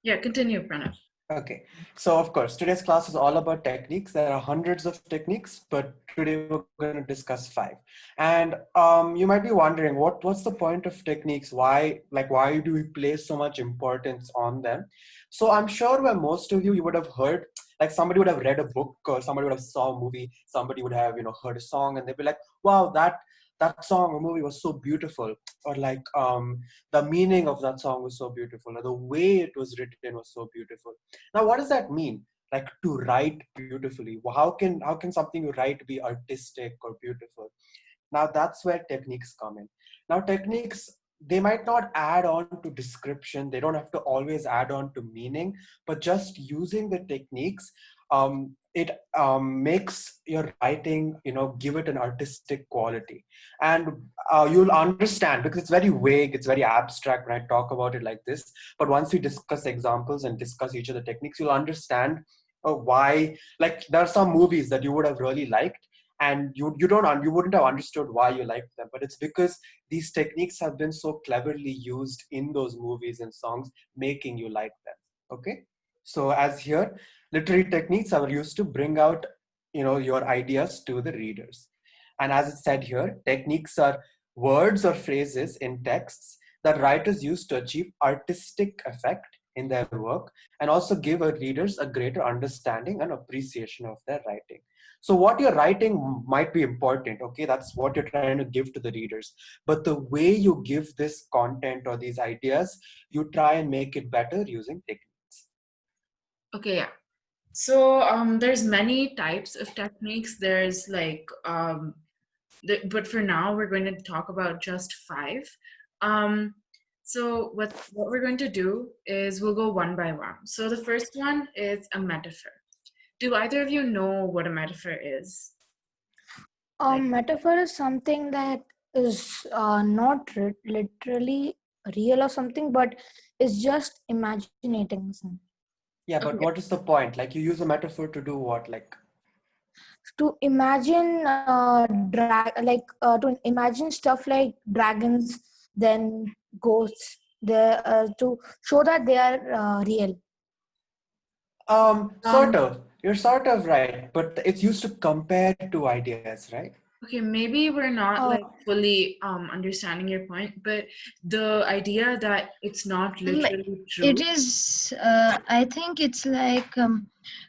Yeah, continue, Pranav. Okay, so of course, today's class is all about techniques. There are hundreds of techniques, but today we're going to discuss 5. And you might be wondering, what's the point of techniques? Why do we place so much importance on them? So I'm sure where most of you would have heard, like somebody would have read a book or somebody would have saw a movie, somebody would have heard a song, and they'd be like, wow, that song or movie was so beautiful, or like the meaning of that song was so beautiful, or the way it was written was so beautiful. Now, what does that mean? Like to write beautifully. Well, how can something you write be artistic or beautiful? Now that's where techniques come in. Now techniques, they might not add on to description. They don't have to always add on to meaning, but just using the techniques, it makes your writing, give it an artistic quality. And you'll understand, because it's very vague, it's very abstract when I talk about it like this. But once we discuss examples and discuss each of the techniques, you'll understand why. Like there are some movies that you would have really liked, and you wouldn't have understood why you liked them, but it's because these techniques have been so cleverly used in those movies and songs, making you like them. Okay, so as here, literary techniques are used to bring out your ideas to the readers. And as it said here, techniques are words or phrases in texts that writers use to achieve artistic effect in their work, and also give our readers a greater understanding and appreciation of their writing. So what you're writing might be important, okay? That's what you're trying to give to the readers. But the way you give this content or these ideas, you try and make it better using techniques. Okay, yeah. So there's many types of techniques. There's like but for now we're going to talk about just 5. Um, so what we're going to do is we'll go one by one. So the first one is a metaphor. Do either of you know what a metaphor is? Metaphor is something that is not literally real or something, but is just imaginating something. Yeah, but Okay. what is the point? Like you use a metaphor to do what? Like To imagine to imagine stuff like dragons, then ghosts, to show that they are real. Sort of. You're sort of right, but it's used to compare two ideas, right? Okay, maybe we're not Uh, like fully understanding your point, but the idea that it's not literally true. It is, I think it's like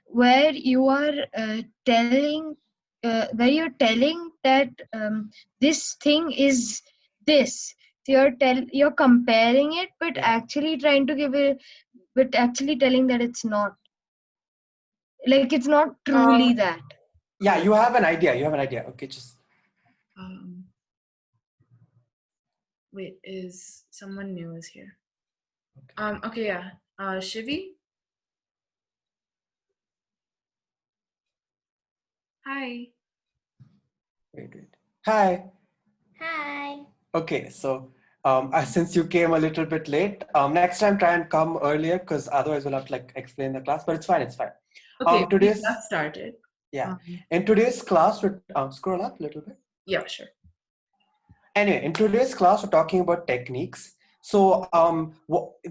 where you are where you're telling that this thing is this. So you're comparing it, but Yeah. actually trying to give it, but actually telling that it's not. Like it's not truly that. Yeah, you have an idea. You have an idea. Okay, just Um, wait, is someone new is here? Okay, yeah. Shivi? Hi. wait. Hi. Hi. Okay, so since you came a little bit late, next time try and come earlier, because otherwise we'll have to like explain the class. But it's fine. It's fine. Okay, we Today's just started. yeah. In today's class, we scroll up a little bit. Yeah, sure. Anyway, in today's class, we're talking about techniques. So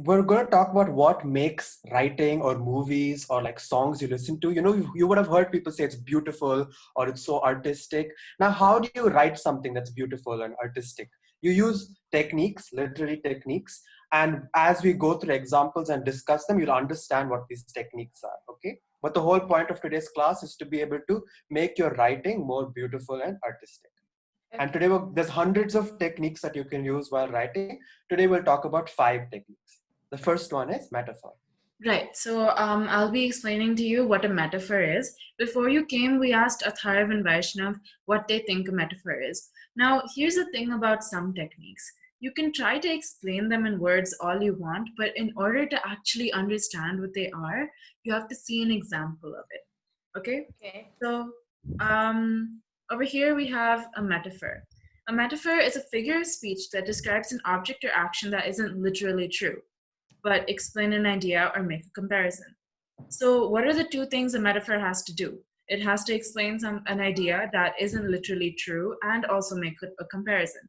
we're going to talk about what makes writing or movies or like songs you listen to. You would have heard people say it's beautiful or it's so artistic. Now, how do you write something that's beautiful and artistic? You use techniques, literary techniques. And as we go through examples and discuss them, you'll understand what these techniques are, okay? But the whole point of today's class is to be able to make your writing more beautiful and artistic. And today there's hundreds of techniques that you can use while writing. Today we'll talk about 5 techniques. The first one is metaphor. Right. So I'll be explaining to you what a metaphor is. Before you came, we asked Atharv and Vaishnav what they think a metaphor is. Now, here's the thing about some techniques. You can try to explain them in words all you want, but in order to actually understand what they are, you have to see an example of it. Okay? Okay. So over here we have a metaphor. A metaphor is a figure of speech that describes an object or action that isn't literally true, but explain an idea or make a comparison. So what are the 2 things a metaphor has to do? It has to explain an idea that isn't literally true and also make a comparison.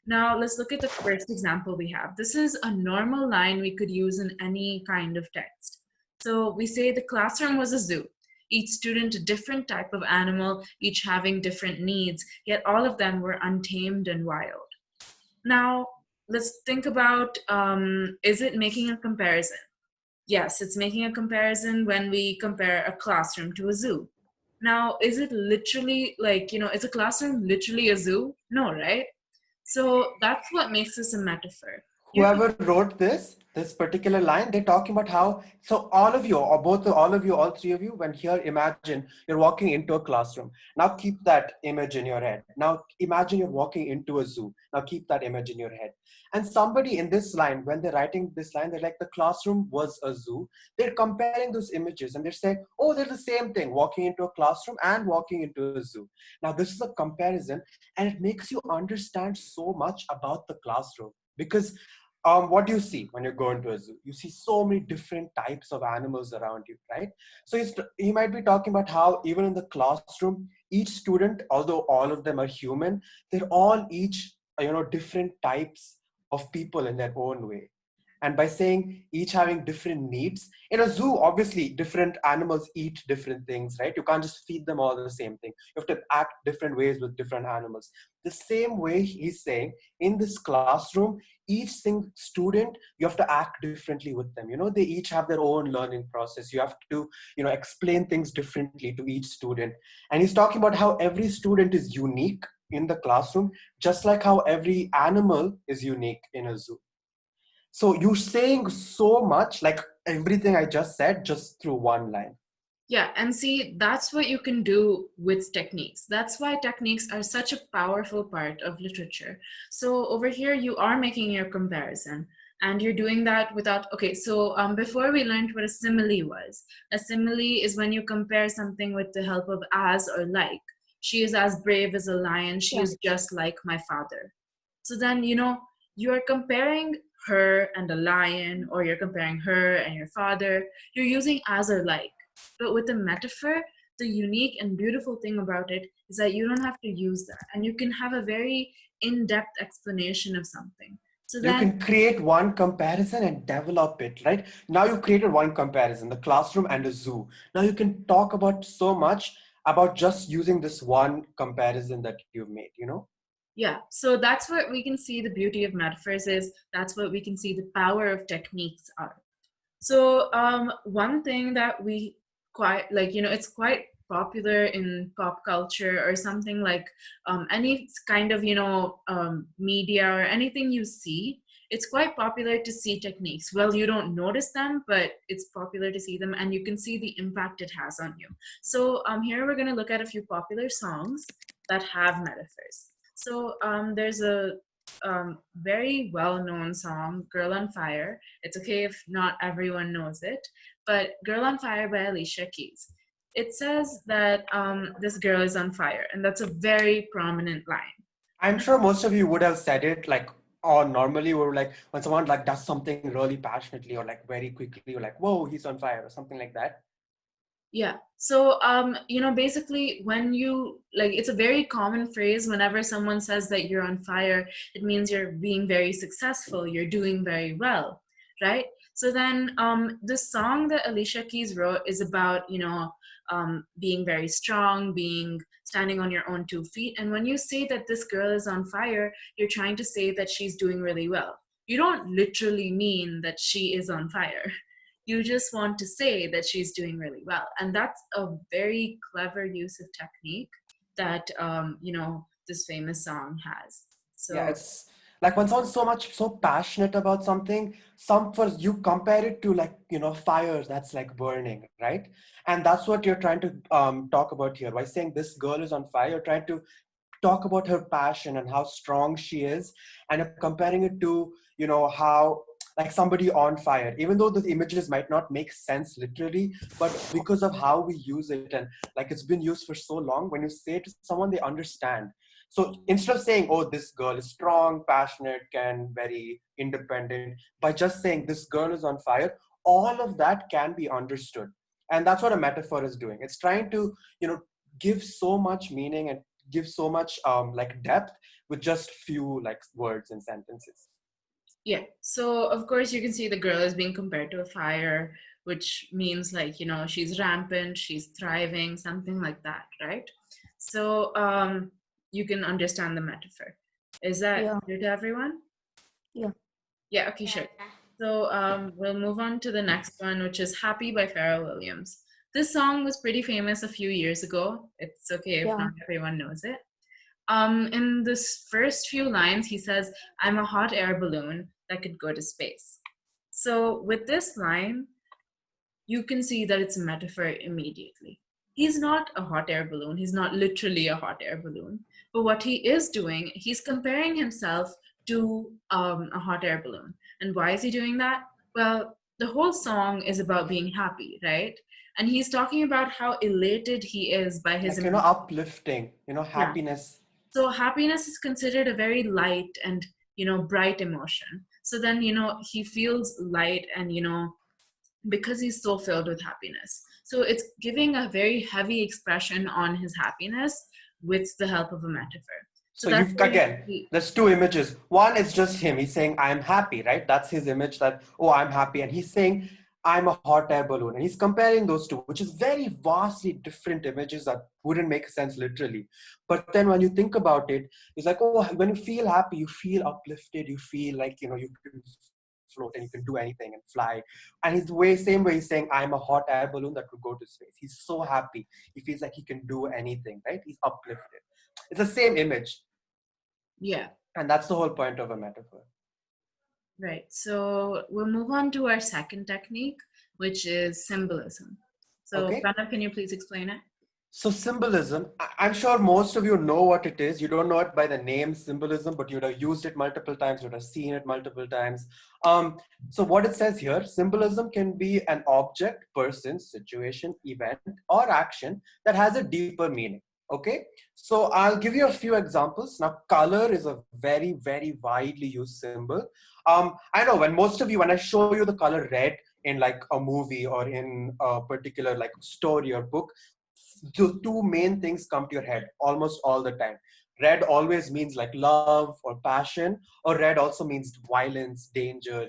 Now, let's look at the first example we have. This is a normal line we could use in any kind of text. So we say the classroom was a zoo. Each student a different type of animal, each having different needs, yet all of them were untamed and wild. Now, let's think about, is it making a comparison? Yes, it's making a comparison when we compare a classroom to a zoo. Now, is it literally like, is a classroom literally a zoo? No, right? So that's what makes this a metaphor. You're Whoever wrote this particular line, they're talking about how, so all of you, or both, all of you, all three of you, when here, imagine you're walking into a classroom. Now keep that image in your head. Now imagine you're walking into a zoo. Now keep that image in your head. And somebody in this line, when they're writing this line, they're like, the classroom was a zoo. They're comparing those images and they're saying, oh, they're the same thing, walking into a classroom and walking into a zoo. Now this is a comparison, and it makes you understand so much about the classroom. Because what do you see when you go into a zoo? You see so many different types of animals around you, right? So he might be talking about how even in the classroom, each student, although all of them are human, they're all each, different types of people in their own way. And by saying each having different needs, in a zoo, obviously different animals eat different things, right? You can't just feed them all the same thing. You have to act different ways with different animals. The same way he's saying, in this classroom, each student, you have to act differently with them. They each have their own learning process. You have to, explain things differently to each student. And he's talking about how every student is unique in the classroom, just like how every animal is unique in a zoo. So you're saying so much, like everything I just said, just through one line. Yeah, and see, that's what you can do with techniques. That's why techniques are such a powerful part of literature. So over here, you are making your comparison, and you're doing that without. Okay, so before we learned what a simile was. A simile is when you compare something with the help of as or like. She is as brave as a lion. She Yeah. is just like my father. So then, you are comparing her and a lion, or you're comparing her and your father. You're using as or like. But with a metaphor, the unique and beautiful thing about it is that you don't have to use that, and you can have a very in-depth explanation of something. So You then, can create one comparison and develop it, right? Now you created one comparison, the classroom and a zoo. Now you can talk about so much about just using this one comparison that you've made. yeah, so that's what we can see the beauty of metaphors is. That's what we can see the power of techniques are. So one thing that we quite like, it's quite popular in pop culture or something like any kind of, media or anything you see, it's quite popular to see techniques. Well, you don't notice them, but it's popular to see them, and you can see the impact it has on you. So here we're going to look at a few popular songs that have metaphors. So there's a very well-known song, Girl on Fire. It's okay if not everyone knows it, but Girl on Fire by Alicia Keys. It says that this girl is on fire, and that's a very prominent line. I'm sure most of you would have said it like, or normally we're like, when someone like does something really passionately or like very quickly, you're like, whoa, he's on fire or something like that. Yeah. So, basically, when you like, it's a very common phrase whenever someone says that you're on fire, it means you're being very successful, you're doing very well, right? So then, the song that Alicia Keys wrote is about, being very strong, being standing on your own 2 feet. And when you say that this girl is on fire, you're trying to say that she's doing really well. You don't literally mean that she is on fire. You just want to say that she's doing really well, and that's a very clever use of technique that this famous song has. Yeah, So it's like when someone's so passionate about something, some for you compare it to like, fires that's like burning, right? And that's what you're trying to talk about here by saying this girl is on fire. You're trying to talk about her passion and how strong she is, and you're comparing it to, how like somebody on fire, even though the images might not make sense literally, but because of how we use it, and like it's been used for so long, when you say it to someone, they understand. So instead of saying, oh, this girl is strong, passionate, can very independent, by just saying this girl is on fire, all of that can be understood. And that's what a metaphor is doing. It's trying to, give so much meaning and give so much like depth with just few like words and sentences. Yeah. So of course you can see the girl is being compared to a fire, which means like, she's rampant, she's thriving, something like that, right? So you can understand the metaphor. Is that Yeah. clear to everyone? Yeah. Yeah, okay, sure. So we'll move on to the next one, which is Happy by Pharrell Williams. This song was pretty famous a few years ago. It's okay if Yeah. not everyone knows it. In this first few lines, he says, I'm a hot air balloon that could go to space. So with this line, you can see that it's a metaphor immediately. He's not a hot air balloon. He's not literally a hot air balloon. But what he is doing, he's comparing himself to a hot air balloon. And why is he doing that? Well, the whole song is about being happy, right? And he's talking about how elated he is by his Like, emotions. uplifting, Yeah. happiness. So happiness is considered a very light and, bright emotion. So then, he feels light and, because he's so filled with happiness. So it's giving a very heavy expression on his happiness with the help of a metaphor. So So that's you've where you again, see, there's two images. One is just him. He's saying, I'm happy, right? That's his image that, oh, I'm happy. And he's saying, I'm a hot air balloon. And he's comparing those two, which is very vastly different images that wouldn't make sense literally. But then when you think about it, it's like, oh, when you feel happy, you feel uplifted, you feel like, you can float and you can do anything and fly. And he's same way he's saying, I'm a hot air balloon that could go to space. He's so happy. He feels like he can do anything, right? He's uplifted. It's the same image. yeah, And that's the whole point of a metaphor. right. So we'll move on to our second technique, which is symbolism. So Okay. Pranav, can you please explain it? So symbolism, I'm sure most of you know what it is. You don't know it by the name symbolism, but you would have used it multiple times, you would have seen it multiple times. So what it says here, symbolism can be an object, person, situation, event, or action that has a deeper meaning. Okay. So I'll give you a few examples. Now, color is a very, very widely used symbol. I know when I show you the color red in like a movie or in a particular like story or book, the two main things come to your head almost all the time. Red always means like love or passion, or red also means violence, danger,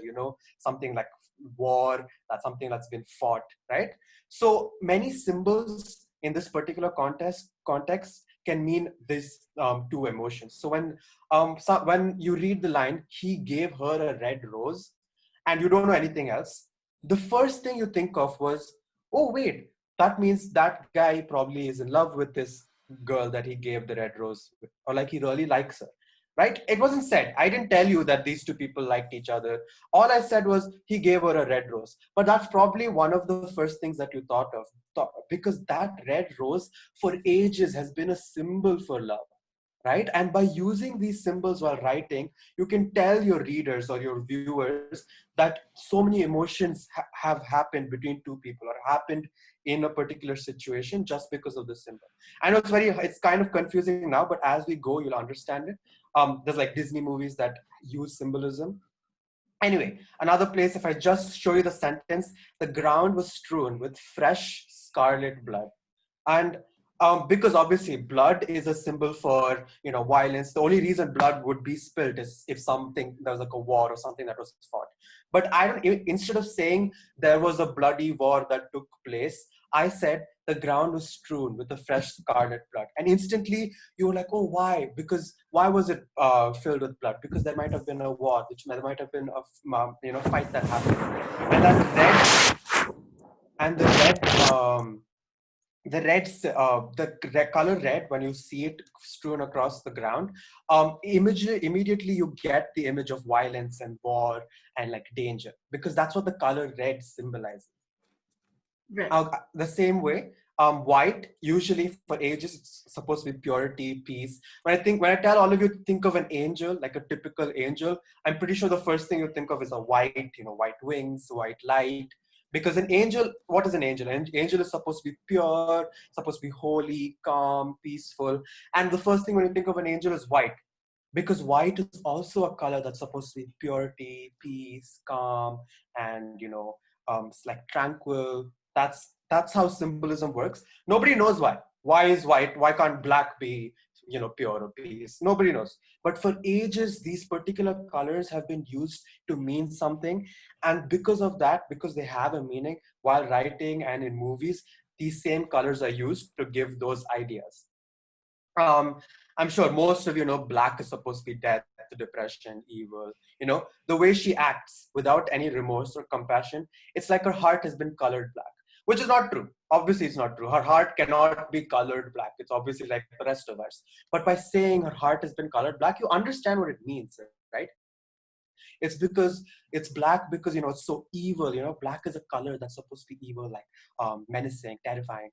something like war, that's something that's been fought, right? So many symbols in this particular context can mean these two emotions. So when you read the line, he gave her a red rose, and you don't know anything else, the first thing you think of was, oh wait, that means that guy probably is in love with this girl that he gave the red rose with, or like he really likes her, right? It wasn't said. I didn't tell you that these two people liked each other. All I said was he gave her a red rose. But that's probably one of the first things that you thought of, because that red rose for ages has been a symbol for love, right? And by using these symbols while writing, you can tell your readers or your viewers that so many emotions have happened between two people or happened in a particular situation just because of the symbol. I know it's kind of confusing now, but as we go, you'll understand it. There's like Disney movies that use symbolism. Anyway, another place, if I just show you the sentence, the ground was strewn with fresh scarlet blood. And because obviously blood is a symbol for violence. The only reason blood would be spilled is if something, there was like a war or something that was fought. But I don't, instead of saying there was a bloody war that took place, I said the ground was strewn with the fresh scarlet blood. And instantly you were like, oh, why? Because why was it filled with blood? Because there might have been a war, which there might have been a fight that happened. And that red, and the color red, when you see it strewn across the ground, immediately you get the image of violence and war and like danger, because that's what the color red symbolizes. Right. The same way, white usually for ages it's supposed to be purity, peace. When I tell all of you to think of an angel, like a typical angel, I'm pretty sure the first thing you think of is a white, white wings, white light. Because an angel, what is an angel? An angel is supposed to be pure, supposed to be holy, calm, peaceful. And the first thing when you think of an angel is white, because white is also a color that's supposed to be purity, peace, calm, and it's like tranquil. That's how symbolism works. Nobody knows why. Why is white? Why can't black be pure or peace. Nobody knows. But for ages, these particular colors have been used to mean something. And because of that, because they have a meaning, while writing and in movies, these same colors are used to give those ideas. um, I'm sure most of you know black is supposed to be death, depression, evil. The way she acts without any remorse or compassion, it's like her heart has been colored black, which is not true. Obviously, it's not true. Her heart cannot be colored black. It's obviously like the rest of us. But by saying her heart has been colored black, you understand what it means, right? It's because it's black because it's so evil. Black is a color that's supposed to be evil, like menacing, terrifying.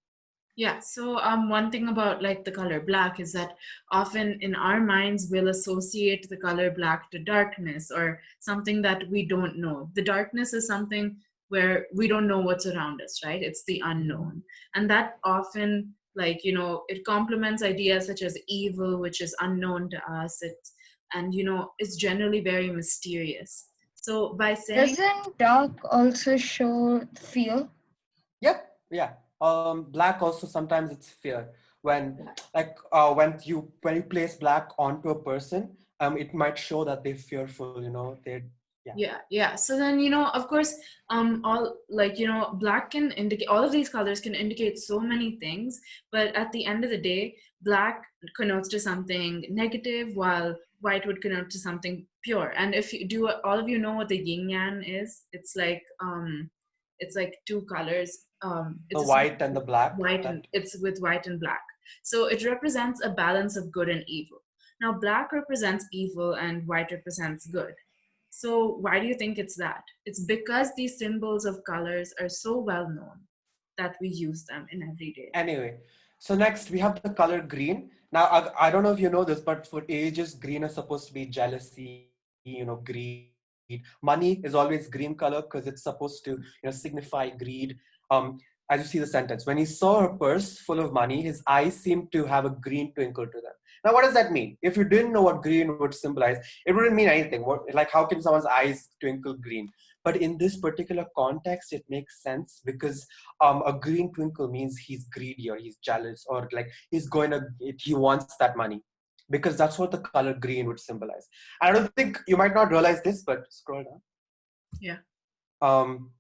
Yeah, so one thing about like the color black is that often in our minds we'll associate the color black to darkness or something that we don't know. The darkness is something where we don't know what's around us, right? It's the unknown. And that often, like, it complements ideas such as evil, which is unknown to us. It's generally very mysterious. So by saying, Doesn't dark also show fear? Yep, yeah. Black also sometimes it's fear. When like when you place black onto a person, it might show that they're fearful. They yeah. yeah. So then, of course, all like, black can indicate, all of these colors can indicate so many things, but at the end of the day, black connotes to something negative, while white would connote to something pure. And if you do, all of you know what the yin yang is. It's like two colors. The It's a white and the black. white, and That it's with white and black. So it represents a balance of good and evil. Now, black represents evil and white represents good. So why do you think it's that? It's because these symbols of colors are so well known that we use them in everyday. anyway. So next we have the color green. Now I don't know if you know this, but for ages green is supposed to be jealousy. Greed. Money is always green color because it's supposed to signify greed. Um, as you see the sentence, when he saw her purse full of money, his eyes seemed to have a green twinkle to them. Now, what does that mean? If you didn't know what green would symbolize, it wouldn't mean anything. Like, how can someone's eyes twinkle green? But in this particular context, it makes sense because a green twinkle means he's greedy or he's jealous or like he wants that money because that's what the color green would symbolize. I don't think you might not realize this, but scroll down. Yeah. Um,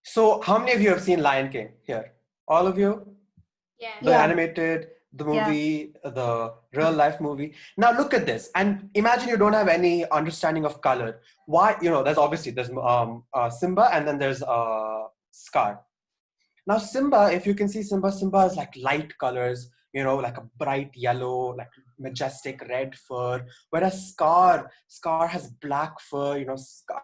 so how many of you have seen Lion King here? All of you? The Yeah. animated, the Yeah. movie, the real life movie. Now look at this and imagine you don't have any understanding of color. Why? There's Simba and then there's Scar. Now Simba, if you can see Simba is like light colors, like a bright yellow, like majestic red fur. Whereas Scar has black fur,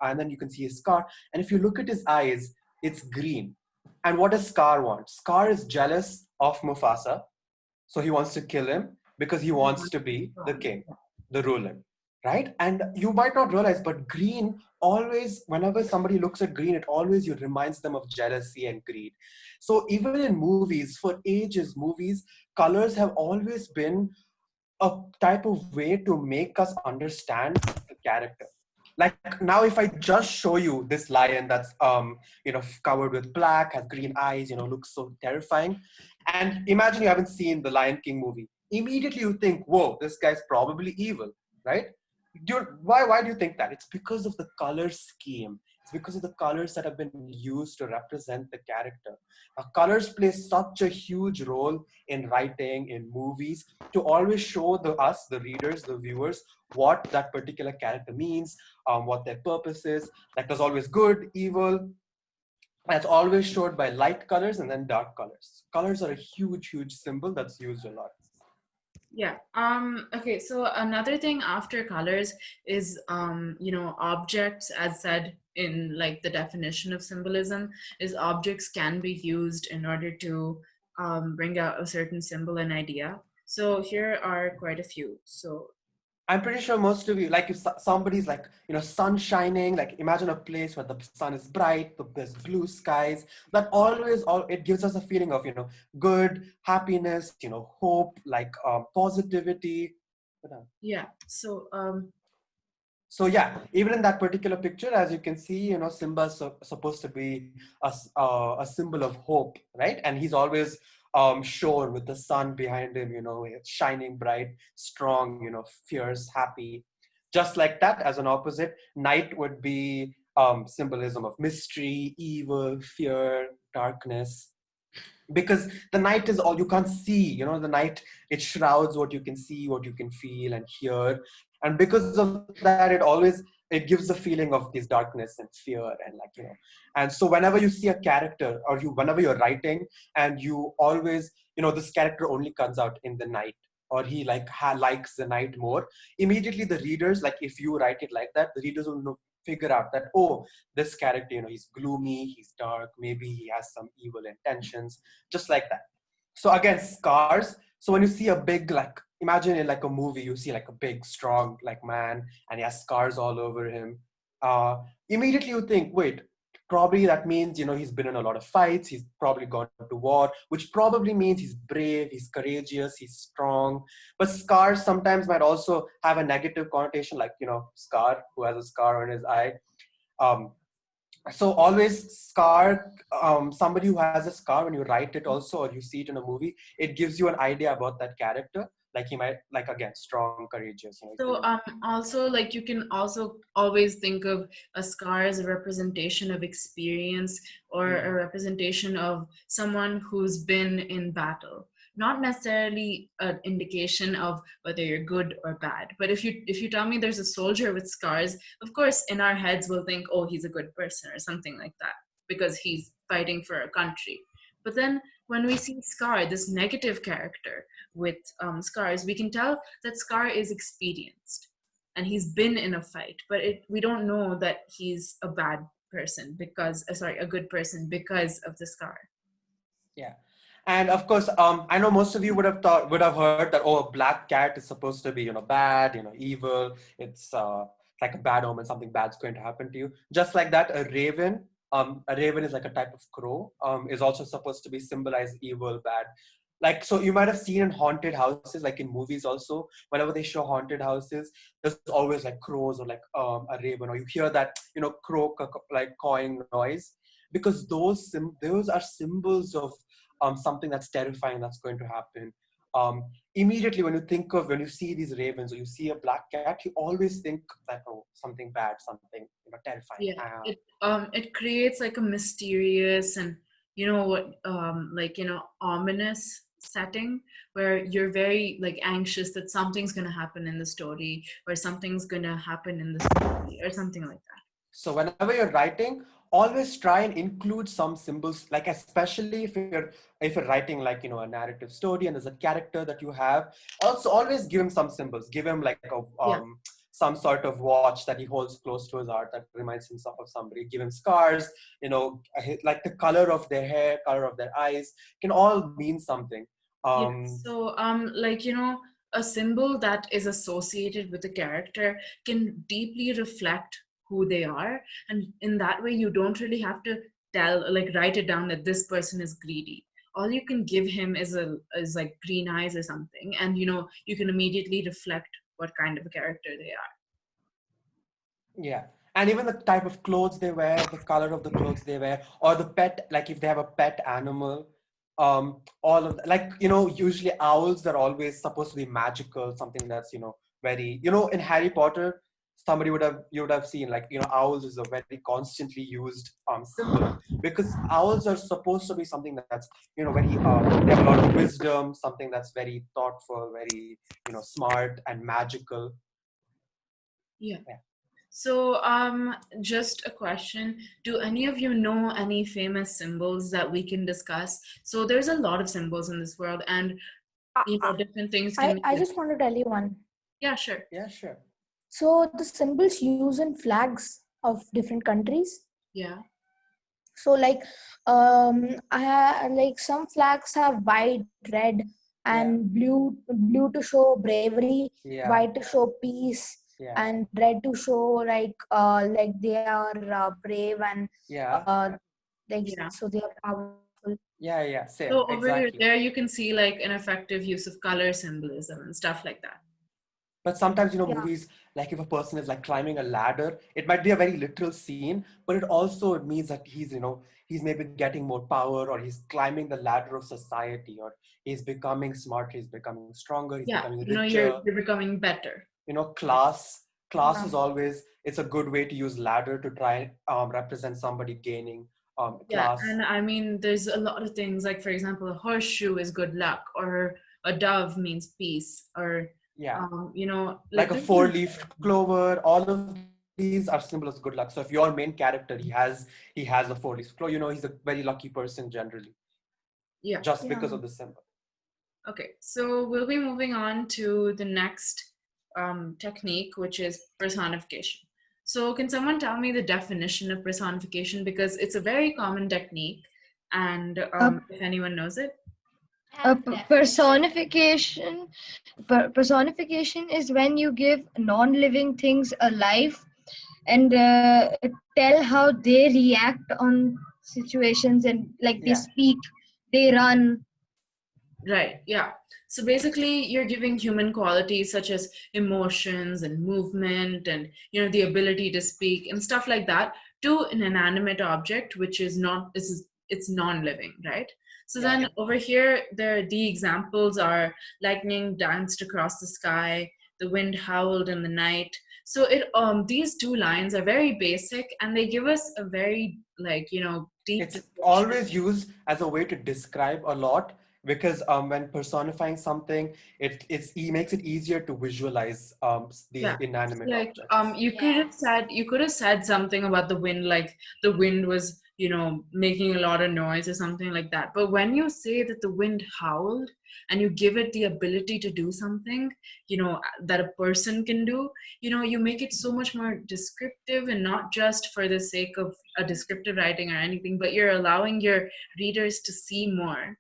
and then you can see his scar. And if you look at his eyes, it's green. And what does Scar want? Scar is jealous of Mufasa, so he wants to kill him because he wants to be the king, the ruler, right? And you might not realize, but green always, whenever somebody looks at green, it always reminds them of jealousy and greed. So even in movies, for ages, colors have always been a type of way to make us understand the character. Like now, if I just show you this lion that's covered with black, has green eyes, looks so terrifying, and imagine you haven't seen the Lion King movie, immediately you think, whoa, this guy's probably evil, right? Why do you think that? It's because of the color scheme. It's because of the colors that have been used to represent the character. Colors play such a huge role in writing, in movies, to always show us, the readers, the viewers, what that particular character means, what their purpose is. Like there's always good, evil. That's always showed by light colors and then dark colors. Colors are a huge, huge symbol that's used a lot. Yeah. Okay. So another thing after colors is, objects, as said in like the definition of symbolism, is objects can be used in order to bring out a certain symbol and idea. So here are quite a few. So I'm pretty sure most of you, like if somebody's like, sun shining, like imagine a place where the sun is bright, there's blue skies, that it gives us a feeling of, good, happiness, hope, like positivity. yeah. So yeah, even in that particular picture, as you can see, Simba is supposed to be a symbol of hope, right? And he's always shown with the sun behind him, it's shining bright, strong, fierce, happy. Just like that, as an opposite, night would be symbolism of mystery, evil, fear, darkness, because the night is all you can't see. The night, it shrouds what you can see, what you can feel and hear, and because of that, it gives the feeling of this darkness and fear, and and so whenever you see a character, or whenever you're writing, and you always, this character only comes out in the night, or he likes the night more, immediately the readers, like if you write it like that, the readers will figure out that, oh, this character, he's gloomy, he's dark, maybe he has some evil intentions, just like that. So again, scars. So when you see a big, like, imagine in like a movie, you see like a big, strong, like, man, and he has scars all over him. Immediately you think, wait, probably that means, he's been in a lot of fights, he's probably gone to war, which probably means he's brave, he's courageous, he's strong. But scars sometimes might also have a negative connotation, like, Scar, who has a scar on his eye. Um, so always scar, somebody who has a scar, when you write it also, or you see it in a movie, it gives you an idea about that character, like he might, like, again, strong, courageous, he's been So in. also, like, you can also always think of a scar as a representation of experience, or a representation of someone who's been in battle. Not necessarily an indication of whether you're good or bad. But if you tell me there's a soldier with scars, of course in our heads we'll think, oh, he's a good person or something like that, because he's fighting for a country. But then when we see Scar, this negative character with scars, we can tell that Scar is experienced and he's been in a fight, but we don't know that he's a bad person because, sorry, a good person because of the scar. Yeah. And of course, I know most of you would have heard that, oh, a black cat is supposed to be, bad, evil. It's like a bad omen, something bad's going to happen to you. Just like that, a raven is like a type of crow, is also supposed to be symbolize evil, bad. Like, so you might have seen in haunted houses, like in movies also, whenever they show haunted houses, there's always like crows, or like a raven, or you hear that, crow, like cawing noise, because those are symbols of something that's terrifying that's going to happen. Um, Immediately when you see these ravens, or you see a black cat, you always think that, oh, something bad, something, terrifying. Yeah, it creates like a mysterious and, what, like, ominous setting where you're very like anxious that something's going to happen in the story, or something's going to happen in this movie, or something like that. So whenever you're writing, always try and include some symbols, like especially if you're writing, like, a narrative story, and there's a character that you have, also always give him some symbols. Give him like Yeah. some sort of watch that he holds close to his heart that reminds him of somebody. Give him scars, like the color of their hair, color of their eyes, can all mean something. Yeah. Um, So, like, a symbol that is associated with a character can deeply reflect who they are. And in that way, you don't really have to like, write it down that this person is greedy. All you can give him is like green eyes or something. And, you can immediately reflect what kind of a character they are. Yeah. And even the type of clothes they wear, the color of the clothes they wear, or the pet, like if they have a pet animal, all of that. Like, usually owls are always supposed to be magical, something that's, very, in Harry Potter, you would have seen, like, owls is a very constantly used symbol, because owls are supposed to be something that's, very, they have a lot of wisdom, something that's very thoughtful, very, smart and magical. Yeah. Yeah. So, just a question. Do any of you know any famous symbols that we can discuss? So there's a lot of symbols in this world, and, different things can I make it. just want to tell you one. Yeah, sure. Yeah, sure. So the symbols used in flags of different countries. Yeah. So like like some flags have white, red, Yeah. and blue to show bravery, Yeah. white to show peace, Yeah. and red to show like they are brave, and Yeah. like Yeah. so they are powerful. Yeah. Same. So over Exactly. there, you can see like an effective use of color symbolism and stuff like that. But sometimes, Yeah. movies, like if a person is like climbing a ladder, it might be a very literal scene, but it also means that he's maybe getting more power, or he's climbing the ladder of society, or he's becoming smarter, he's becoming stronger, he's Yeah, becoming you're richer. becoming better. Class Yeah. is always, it's a good way to use ladder to try and represent somebody gaining Yeah, class. and I mean, there's a lot of things, like for example, a horseshoe is good luck, or a dove means peace, or Yeah, like like a there's four-leaf clover. All of these are symbols of good luck. So if your main character, he has a four-leaf clover, he's a very lucky person generally, yeah. just because Yeah. of the symbol. Okay, so we'll be moving on to the next technique, which is personification. So, can someone tell me the definition of personification? Because it's a very common technique, and A, if anyone knows it. personification is when you give non-living things a life and tell how they react on situations, and like they Yeah, speak, they run. Right, yeah. So basically, you're giving human qualities such as emotions and movement and, the ability to speak and stuff like that to an inanimate object, which is not, it's non-living, right? So yeah. then over here, the examples are lightning danced across the sky, the wind howled in the night. So these two lines are very basic, and they give us a very, like, deep It's description. always used as a way to describe a lot, because when personifying something, it makes it easier to visualize these Yeah. inanimate Like objects. you could have said something about the wind, like the wind was, making a lot of noise or something like that. But when you say that the wind howled and you give it the ability to do something, that a person can do, you make it so much more descriptive, and not just for the sake of a descriptive writing or anything, but you're allowing your readers to see more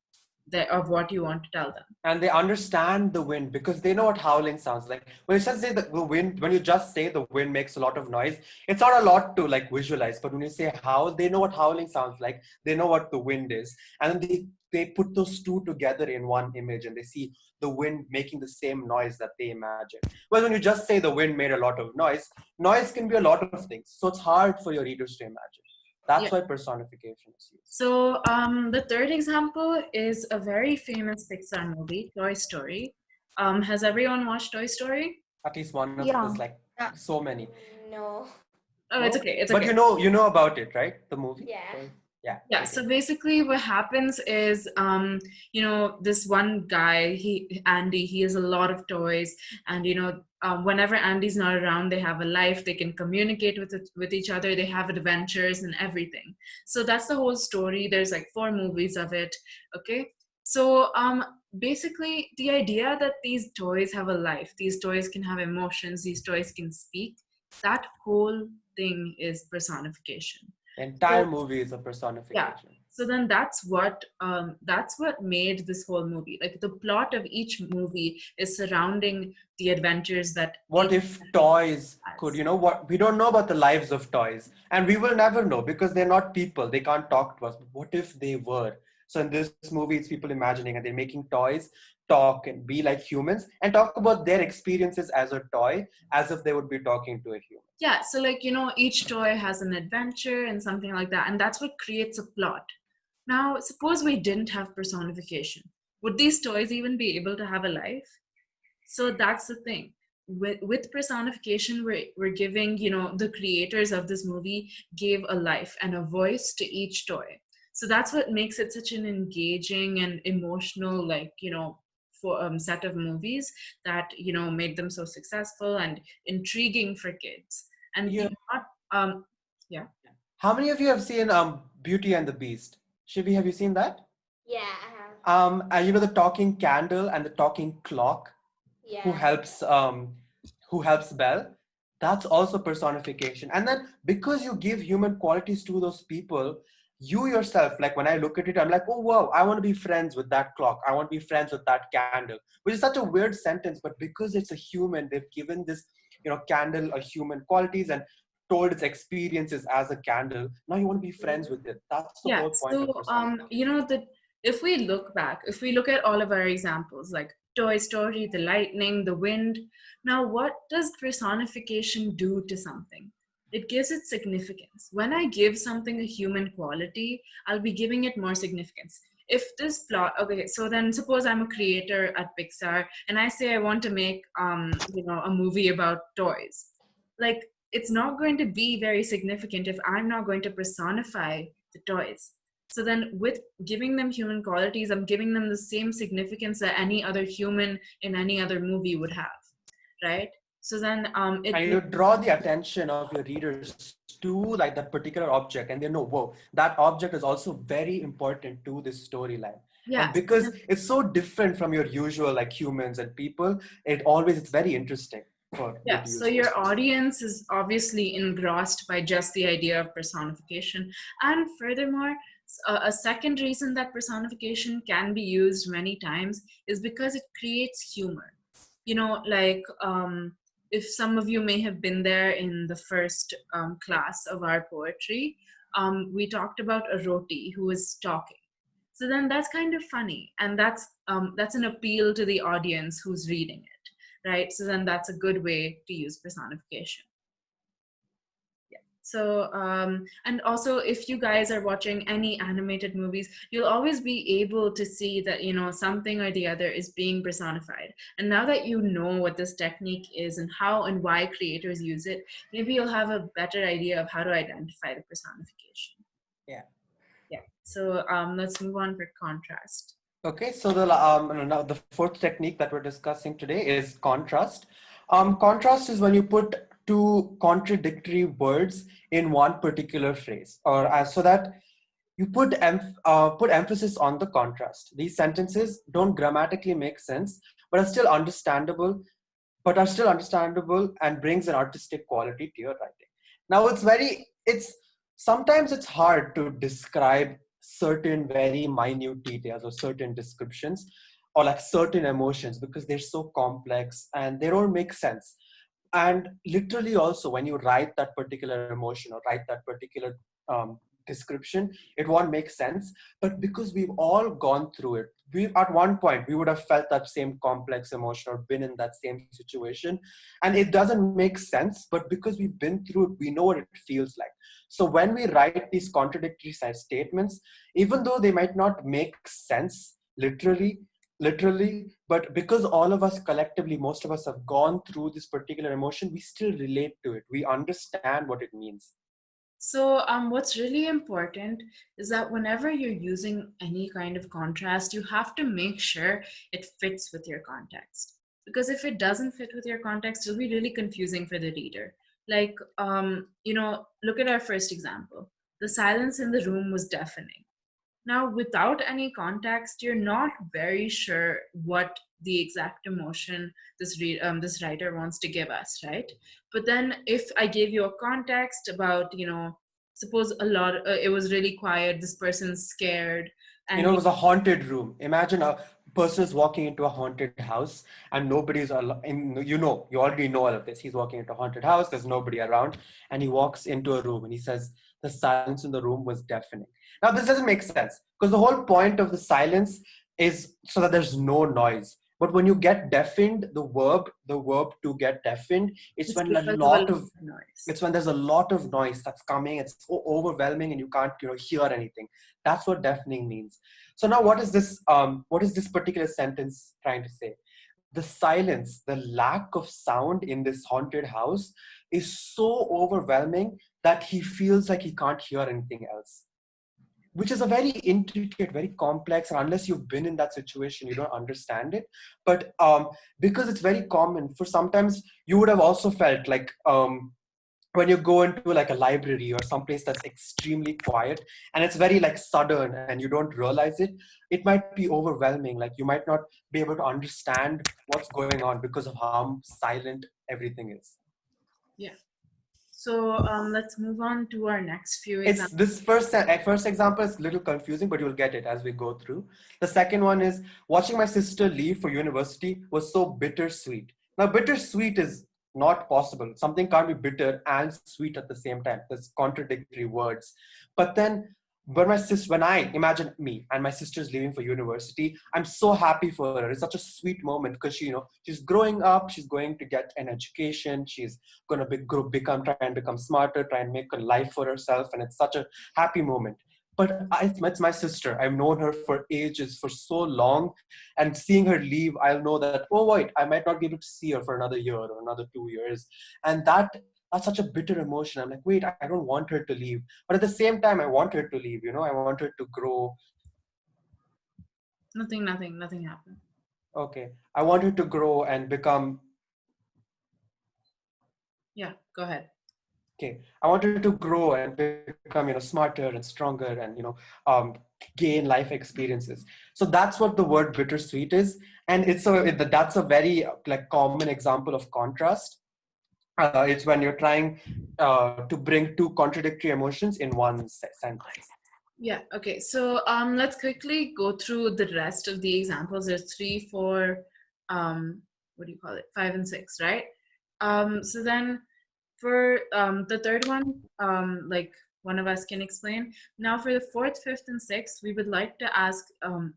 of what you want to tell them. And they understand the wind because they know what howling sounds like. When you just say the wind, when you just say the wind makes a lot of noise, it's not a lot to like visualize. But when you say howl, they know what howling sounds like. They know what the wind is, and then they put those two together in one image, and they see the wind making the same noise that they imagine. Well, when you just say the wind made a lot of noise, noise can be a lot of things. So it's hard for your readers to imagine. Yeah. That's why personification is used. So the third example is a very famous Pixar movie, Toy Story. Has everyone watched Toy Story? At least one of us, Yeah. like Yeah. so many. No. Oh, it's No, okay. It's but okay. you know about it, right? The movie. Yeah. Yeah. Yeah, Okay. so basically what happens is this one guy, Andy, he has a lot of toys, and whenever Andy's not around, they have a life, they can communicate with each other, they have adventures and everything. So that's the whole story. There's like 4 movies of it. Okay. So basically the idea that these toys have a life, these toys can have emotions, these toys can speak, that whole thing is personification. The So entire movie is a yeah, personification. so then that's what made this whole movie, like the plot of each movie is surrounding the adventures that What each if toys could, has. what we don't know about the lives of toys, and we will never know because they're not people. They can't talk to us. But what if they were? So in this movie, it's people imagining, and they're making toys talk and be like humans and talk about their experiences as a toy, as if they would be talking to a human. Yeah, so like each toy has an adventure and something like that, and that's what creates a plot. Now suppose we didn't have personification, would these toys even be able to have a life? So that's the thing. With personification, we're giving, the creators of this movie gave a life and a voice to each toy. So that's what makes it such an engaging and emotional, like, for set of movies that, made them so successful and intriguing for kids. And Yeah. not, yeah. How many of you have seen Beauty and the Beast? Shivi, have you seen that? Yeah, I have. And the talking candle and the talking clock, who Yeah. helps Belle. That's also personification. And then because you give human qualities to those people, you yourself, like when I look at it, I'm like, oh wow, I want to be friends with that clock. I want to be friends with that candle, which is such a weird sentence, but because it's a human, they've given this, candle a human qualities and told its experiences as a candle. Now you want to be friends with it. That's the Yeah, whole point of so personification. the If we look back, if we look at all of our examples, like Toy Story, the lightning, the wind, now what does personification do to something? It gives it significance. When I give something a human quality, I'll be giving it more significance. If this plot, okay, so then suppose I'm a creator at Pixar and I say I want to make, a movie about toys. Like, it's not going to be very significant if I'm not going to personify the toys. So then, with giving them human qualities, I'm giving them the same significance that any other human in any other movie would have, right? So then, And you draw the attention of your readers to like that particular object, and they know, whoa, that object is also very important to this storyline. And yeah, because it's so different from your usual like humans and people, it's very interesting for you yeah. to So use your this. audience is obviously engrossed by just the idea of personification, and furthermore, a second reason that personification can be used many times is because it creates humor. Like, if some of you may have been there in the first class of our poetry, we talked about a roti who is talking. So then that's kind of funny, and that's an appeal to the audience who's reading it, right? So then that's a good way to use personification. So, and also, if you guys are watching any animated movies, you'll always be able to see that, something or the other is being personified. And now that you know what this technique is and how and why creators use it, maybe you'll have a better idea of how to identify the personification. Yeah. Yeah. So, let's move on for contrast. Okay, so now the fourth technique that we're discussing today is contrast. Contrast is when you put two contradictory words in one particular phrase, or so that you put emphasis on the contrast. These sentences don't grammatically make sense, but are still understandable and brings an artistic quality to your writing. Now it's sometimes it's hard to describe certain very minute details or certain descriptions or like certain emotions because they're so complex and they don't make sense. And literally also when you write that particular emotion or write that particular description, it won't make sense. But because we've all gone through it, we at one point we would have felt that same complex emotion or been in that same situation, and it doesn't make sense. But because we've been through it, we know what it feels like. So when we write these contradictory side statements, even though they might not make sense literally, but because all of us collectively, most of us have gone through this particular emotion, we still relate to it, we understand what it means. So, what's really important is that whenever you're using any kind of contrast, you have to make sure it fits with your context. Because if it doesn't fit with your context, it'll be really confusing for the reader. Like, look at our first example. The silence in the room was deafening. Now, without any context, you're not very sure what the exact emotion this writer wants to give us, right? But then, if I gave you a context about, suppose it was really quiet, this person's scared, You and know, it was a haunted room. Imagine a person is walking into a haunted house and nobody's in, you already know all of this. He's walking into a haunted house, there's nobody around, and he walks into a room and he says, the silence in the room was deafening. Now, this doesn't make sense because the whole point of the silence is so that there's no noise. But when you get deafened, the verb to get deafened, it's it's when a because of a lot lot of of noise. it's when there's a lot of noise that's coming. It's so overwhelming and you can't hear anything. That's what deafening means. So now what is this particular sentence trying to say? The silence, the lack of sound in this haunted house is so overwhelming that he feels like he can't hear anything else, which is a very intricate, very complex, and unless you've been in that situation, you don't understand it. But because it's very common, for sometimes you would have also felt like when you go into like a library or someplace that's extremely quiet and it's very like sudden and you don't realize it, it might be overwhelming. Like you might not be able to understand what's going on because of how silent everything is. Yeah. So, let's move on to our next few It's examples. this first example is a little confusing, but you'll get it as we go through. The second one is watching my sister leave for university was so bittersweet. Now, bittersweet is not possible. Something can't be bitter and sweet at the same time. There's contradictory words. But then But my sister, when I imagine me and my sister's leaving for university, I'm so happy for her. It's such a sweet moment because she's growing up, she's going to get an education, she's going to try and become smarter, try and make a life for herself, and it's such a happy moment. But it's my sister. I've known her for ages, for so long, and seeing her leave, I'll know that, oh wait, I might not be able to see her for another year or another 2 years, and that's such a bitter emotion. I'm like, wait, I don't want her to leave, but at the same time, I want her to leave. I want her to grow. Nothing happened. Okay, I want her to grow and become. Yeah, go ahead. Okay, I want her to grow and become, smarter and stronger, and um, gain life experiences. So that's what the word bittersweet is, and that's a very like common example of contrast. It's when you're trying to bring two contradictory emotions in one sentence. Yeah, okay. So let's quickly go through the rest of the examples. There's 3, 4, what do you call it? 5 and 6, right? So then for the third one, like one of us can explain. Now for the fourth, fifth, and sixth, we would like to ask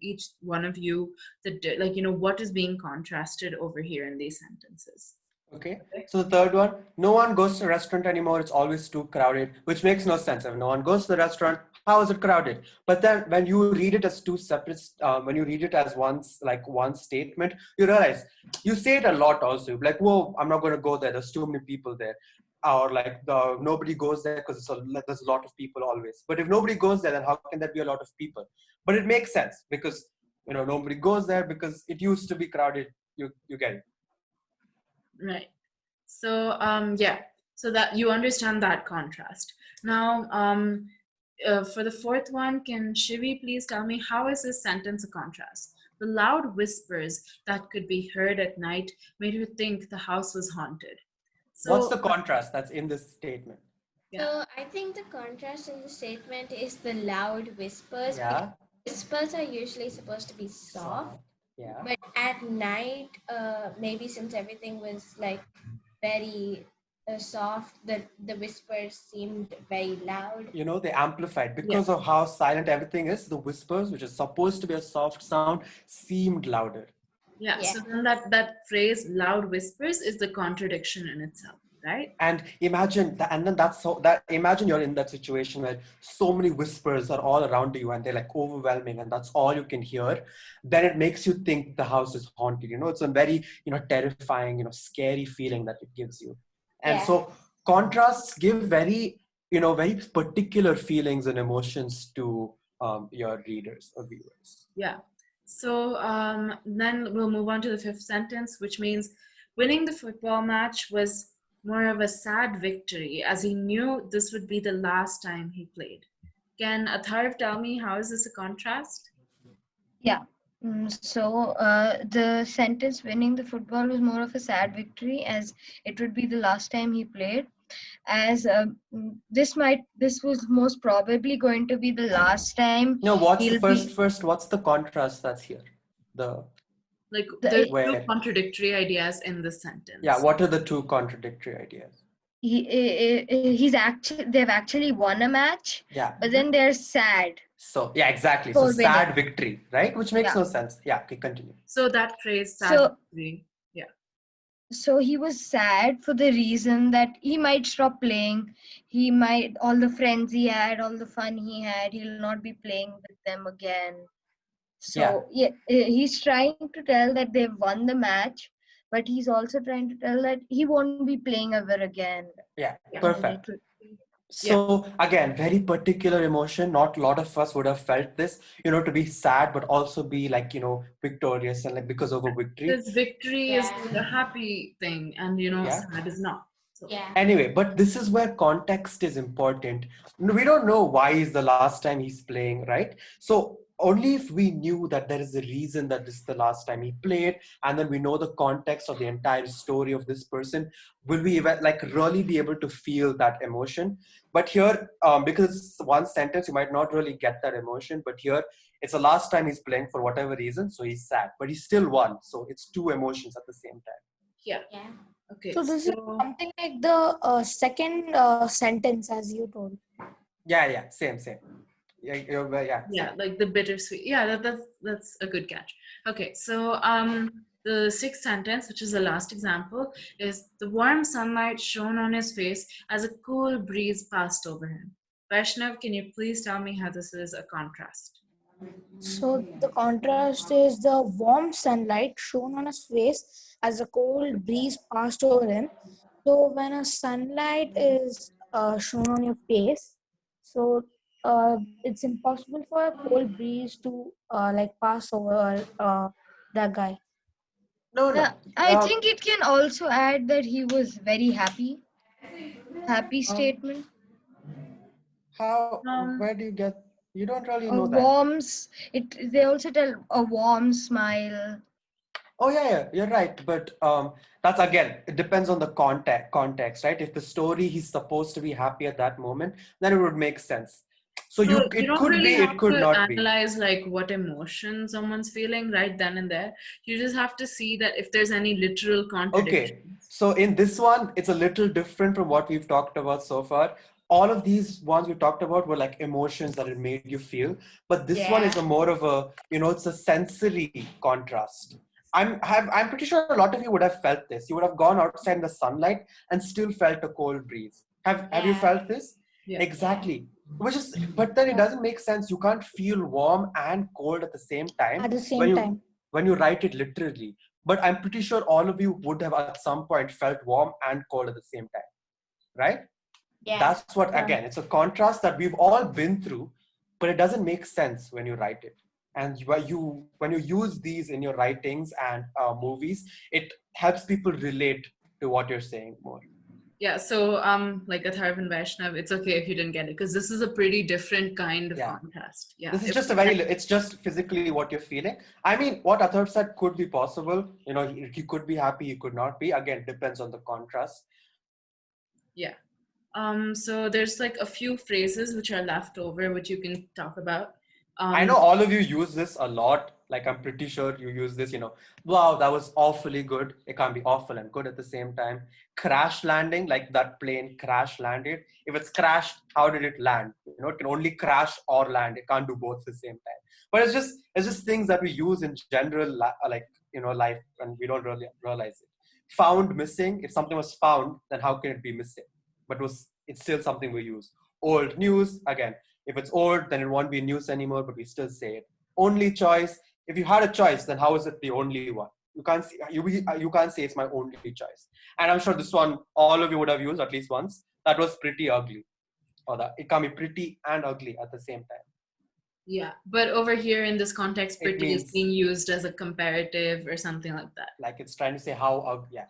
each one of you what is being contrasted over here in these sentences. Okay. So the third one, no one goes to a restaurant anymore. It's always too crowded, which makes no sense. If no one goes to the restaurant, how is it crowded? But then when you read it as two separate, when you read it as one statement, you realize you say it a lot also. Like, whoa, I'm not going to go there. There's too many people there. Or like nobody goes there because there's a lot of people always. But if nobody goes there, then how can there be a lot of people? But it makes sense because nobody goes there because it used to be crowded. You get it. Right. So yeah, so that you understand that contrast. Now for the fourth one, can Shivi please tell me how is this sentence a contrast? The loud whispers that could be heard at night made her think the house was haunted. What's So the contrast that's in this statement? yeah. So I think the contrast in the statement is the loud whispers. Yeah. Whispers are usually supposed to be soft, Yeah. but at night, maybe since everything was like very soft, the whispers seemed very loud. They amplified Yeah. because of how silent everything is. The whispers, which is supposed to be a soft sound, seemed louder. Yeah. Yeah. So then that phrase loud whispers is the contradiction in itself, right? And imagine that, and then imagine you're in that situation where so many whispers are all around you and they're like overwhelming, and that's all you can hear. Then it makes you think the house is haunted. It's a very terrifying, scary feeling that it gives you. And Yeah. so contrasts give very particular feelings and emotions to your readers or viewers. Yeah. So then we'll move on to the fifth sentence, which means winning the football match was more of a sad victory as he knew this would be the last time he played. Can Atharv tell me how is this a contrast? Yeah. So the sentence winning the football was more of a sad victory as it would be the last time he played. As this was most probably going to be the last time What's the he'll be. what's the contrast that's here? The Like The, there's two where contradictory ideas in this sentence. Yeah, what are the two contradictory ideas? they've actually won a match, Yeah. but then they're sad. So yeah, exactly. For So sad winning. victory, right? Which makes Yeah. no sense. Yeah, okay, continue. So that phrase sad So- victory. Yeah. So he was sad for the reason that he might stop playing. He might, all the friends he had, all the fun he had, he'll not be playing with them again. So yeah, he's trying to tell that they've won the match, but he's also trying to tell that he won't be playing ever again. Yeah, Yeah. perfect. So again, very particular emotion. Not a lot of us would have felt this, to be sad, but also be like, victorious and like because of a victory. Because victory is Yeah. like a happy thing, and Yeah. sad is not. So Yeah. Anyway, but this is where context is important. We don't know why is the last time he's playing, right? So only if we knew that there is a reason that this is the last time he played, and then we know the context of the entire story of this person, will we even like really be able to feel that emotion. But here, because it's one sentence, you might not really get that emotion. But here, it's the last time he's playing for whatever reason, so he's sad, but he still won. So it's two emotions at the same time. yeah. Yeah. Okay. So this is something like the second sentence as you told. Yeah, same. Yeah, like the bittersweet. Yeah, that's a good catch. Okay, so the sixth sentence, which is the last example, is the warm sunlight shone on his face as a cool breeze passed over him. Vaishnav, can you please tell me how this is a contrast? So the contrast is the warm sunlight shone on his face as a cold breeze passed over him. So when a sunlight is shown on your face, so it's impossible for a cold breeze to like pass over that guy. No, Yeah, no. I think it can also add that he was very happy. Happy Um, statement. how? Where Um, do you get? You don't really A know that. warms. It. They also tell a warm smile. Oh yeah, you're right. But that's again, it depends on the context, right? If the story he's supposed to be happy at that moment, then it would make sense. So so you it don't could really be, it have could to not be. analyze like what emotion someone's feeling right then and there. You just have to see that if there's any literal Okay, contradictions. so in this one, it's a little different from what we've talked about so far. All of these ones we talked about were like emotions that it made you feel, but this one is Yeah. a more of a, it's a sensory contrast. I'm pretty sure a lot of you would have felt this. You would have gone outside in the sunlight and still felt a cold breeze. Have you Yeah. felt this? Yeah. Yeah. Exactly. Which is, but then it Yeah, doesn't make sense. You can't feel warm and cold at the same time at the when same you time. when you write it literally. But I'm pretty sure all of you would have at some point felt warm and cold at the same time, right? Yeah. That's what, Yeah. again, it's a contrast that we've all been through, but it doesn't make sense when you write it. And when you use these in your writings and movies, it helps people relate to what you're saying more. Yeah, so like Atharv and Vaishnav, it's okay if you didn't get it because this is a pretty different kind of Yeah. contrast. Yeah, This is just a very, it's just physically what you're feeling. I mean, what Atharv said could be possible. He could be happy, he could not be. Again, depends on the contrast. yeah. So there's like a few phrases which are left over which you can talk about. I Um, know all of you use this a lot. Like, I'm pretty sure you use this, wow, that was awfully good. It can't be awful and good at the same time. Crash landing, like that plane crash landed. If it's crashed, how did it land? It can only crash or land. It can't do both at the same time. But it's just things that we use in general, like, life, and we don't really realize it. Found missing. If something was found, then how can it be missing? But it's still something we use. Old news, again, if it's old, then it won't be news anymore, but we still say it. Only choice. If you had a choice, then how is it the only one? You can't say it's my only choice. And I'm sure this one all of you would have used at least once. That was pretty ugly, or that it can be pretty and ugly at the same time. yeah, but over here in this context, It pretty is means being used as a comparative or something like that. like it's trying to say how ugly. Yeah.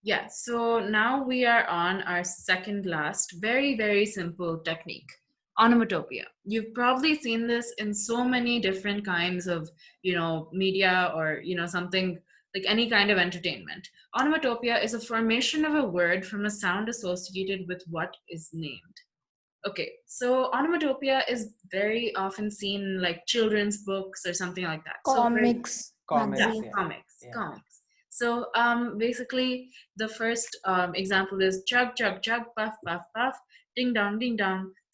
Yeah, so now we are on our second last, very, very simple technique, onomatopoeia. You've probably seen this in so many different kinds of, media or, something like any kind of entertainment. Onomatopoeia is a formation of a word from a sound associated with what is named. Okay, so onomatopoeia is very often seen in like children's books or something like that. So, Comics, yeah, Comics. magazine. Yeah. comics, Yeah. comics. So basically, the first example is chug, chug, chug, puff, puff, puff, ding dong,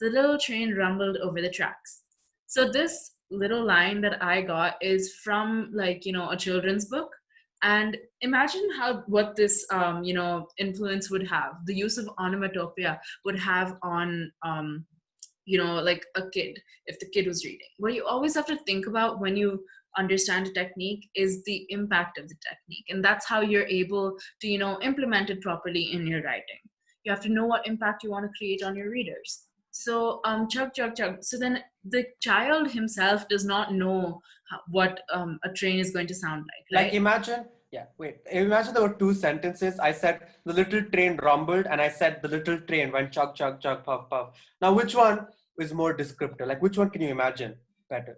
the little train rumbled over the tracks. So this little line that I got is from like, a children's book. And imagine what this, influence would have, the use of onomatopoeia would have on, like a kid, if the kid was reading. What you always have to think about when you understand a technique is the impact of the technique, and that's how you're able to implement it properly in your writing. You have to know what impact you want to create on your readers. So chug chug chug, so then the child himself does not know what a train is going to sound like, Like right? imagine, yeah, wait. Imagine there were two sentences. I said the little train rumbled, and I said the little train went chug chug chug puff puff. Now, which one is more descriptive? Like, which one can you imagine better?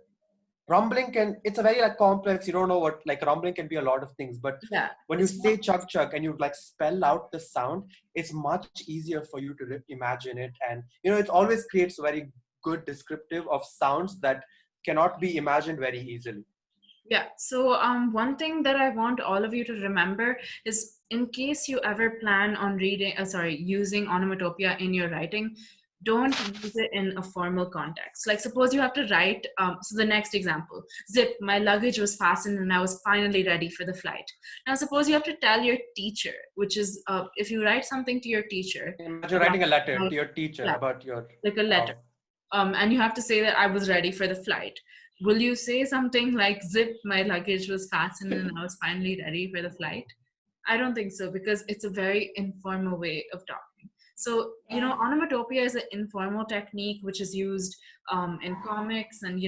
Rumbling it's a very like complex. You don't know what, like, rumbling can be a lot of things. But Yeah, when you it's more. say chug chug and you like spell out the sound, it's much easier for you to imagine it, and it always creates very good descriptive of sounds that cannot be imagined very easily. Yeah. So one thing that I want all of you to remember is, in case you ever plan on using onomatopoeia in your writing, don't use it in a formal context. Like suppose you have to write, so the next example, zip, my luggage was fastened and I was finally ready for the flight. Now suppose you have to tell your teacher, which is, if you write something to your teacher, Imagine writing a letter to your teacher yeah, about your like a letter, and you have to say that I was ready for the flight. Will you say something like, zip, my luggage was fastened and I was finally ready for the flight? I don't think so, because it's a very informal way of talking. So, onomatopoeia is an informal technique which is used in comics and,